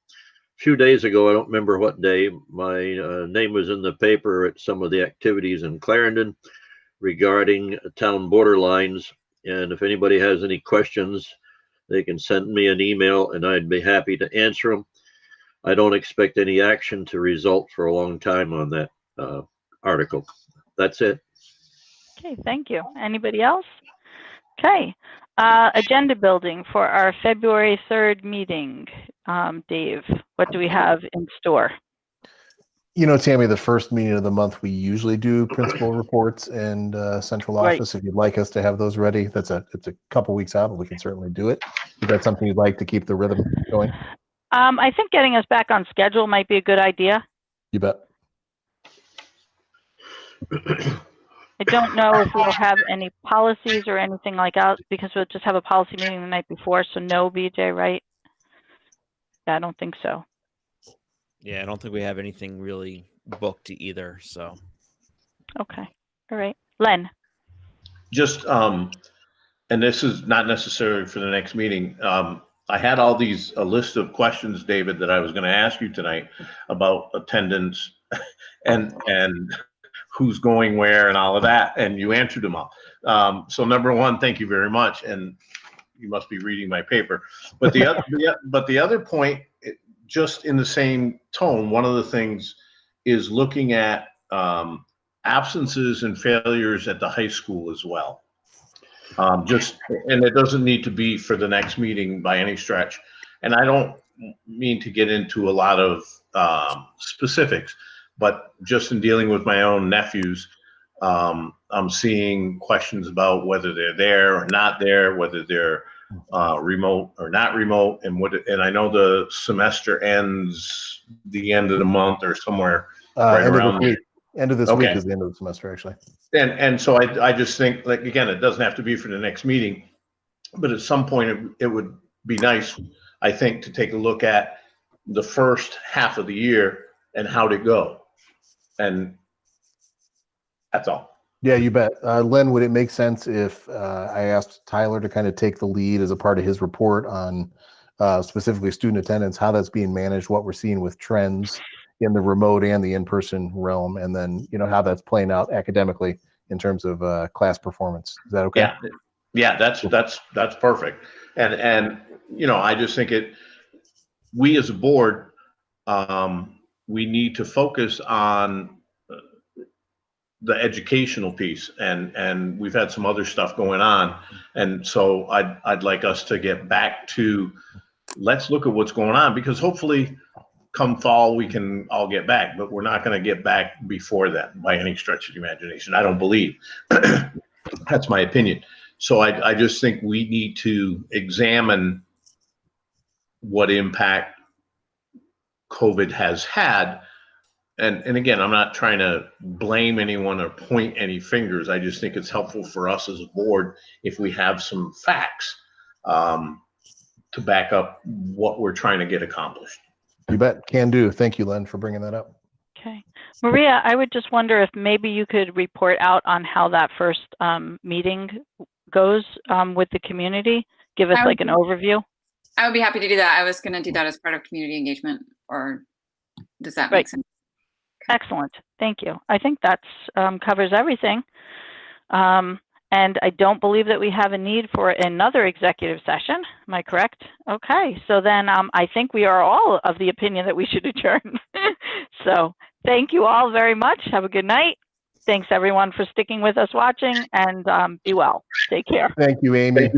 Speaker 2: few days ago, I don't remember what day, my name was in the paper at some of the activities in Clarendon regarding town borderlines. And if anybody has any questions, they can send me an email and I'd be happy to answer them. I don't expect any action to result for a long time on that article. That's it.
Speaker 1: Okay, thank you. Anybody else? Okay. Agenda building for our February 3rd meeting. Dave, what do we have in store?
Speaker 5: You know, Tammy, the first meeting of the month, we usually do principal reports and central
Speaker 1: Right.
Speaker 5: office. If you'd like us to have those ready, it's a couple weeks out, but we can certainly do it. Is that something you'd like to keep the rhythm going?
Speaker 1: I think getting us back on schedule might be a good idea.
Speaker 5: You bet.
Speaker 1: I don't know if we'll have any policies or anything like that because we'll just have a policy meeting the night before. So no, BJ, right? Yeah, I don't think so.
Speaker 14: Yeah, I don't think we have anything really booked either. So.
Speaker 1: Okay. All right. Len.
Speaker 4: Just, and this is not necessary for the next meeting. I had all these, a list of questions, David, that I was going to ask you tonight about attendance and who's going where and all of that, and you answered them all. So number one, thank you very much, and you must be reading my paper. But the other, but the other point, just in the same tone, one of the things is looking at absences and failures at the high school as well. And it doesn't need to be for the next meeting by any stretch. And I don't mean to get into a lot of specifics, but just in dealing with my own nephews, I'm seeing questions about whether they're there or not there, whether they're remote or not remote, and I know the semester ends the end of the month or somewhere right around there.
Speaker 5: End of this week is the end of the semester, actually.
Speaker 4: And so I just think, like, again, it doesn't have to be for the next meeting, but at some point it would be nice, I think, to take a look at the first half of the year and how'd it go. And that's all.
Speaker 5: Yeah, you bet. Len, would it make sense if I asked Tyler to kind of take the lead as a part of his report on specifically student attendance, how that's being managed, what we're seeing with trends in the remote and the in-person realm, and then, you know, how that's playing out academically in terms of class performance? Is that okay?
Speaker 4: Yeah, that's perfect. And you know, I just think we as a board, we need to focus on the educational piece, and we've had some other stuff going on, and so I'd like us to get back to, let's look at what's going on, because hopefully come fall we can all get back, but we're not going to get back before then by any stretch of the imagination, I don't believe. That's my opinion. So I just think we need to examine what impact COVID has had. And again, I'm not trying to blame anyone or point any fingers. I just think it's helpful for us as a board if we have some facts to back up what we're trying to get accomplished.
Speaker 5: You bet. Can do. Thank you, Len, for bringing that up.
Speaker 1: Okay. Maria, I would just wonder if maybe you could report out on how that first meeting goes with the community. Give us like an overview.
Speaker 7: I would be happy to do that. I was going to do that as part of community engagement, or does that make sense?
Speaker 1: Excellent. Thank you. I think that covers everything. And I don't believe that we have a need for another executive session. Am I correct? Okay. So then I think we are all of the opinion that we should adjourn. So thank you all very much. Have a good night. Thanks everyone for sticking with us watching, and be well. Take care.
Speaker 5: Thank you, Amy.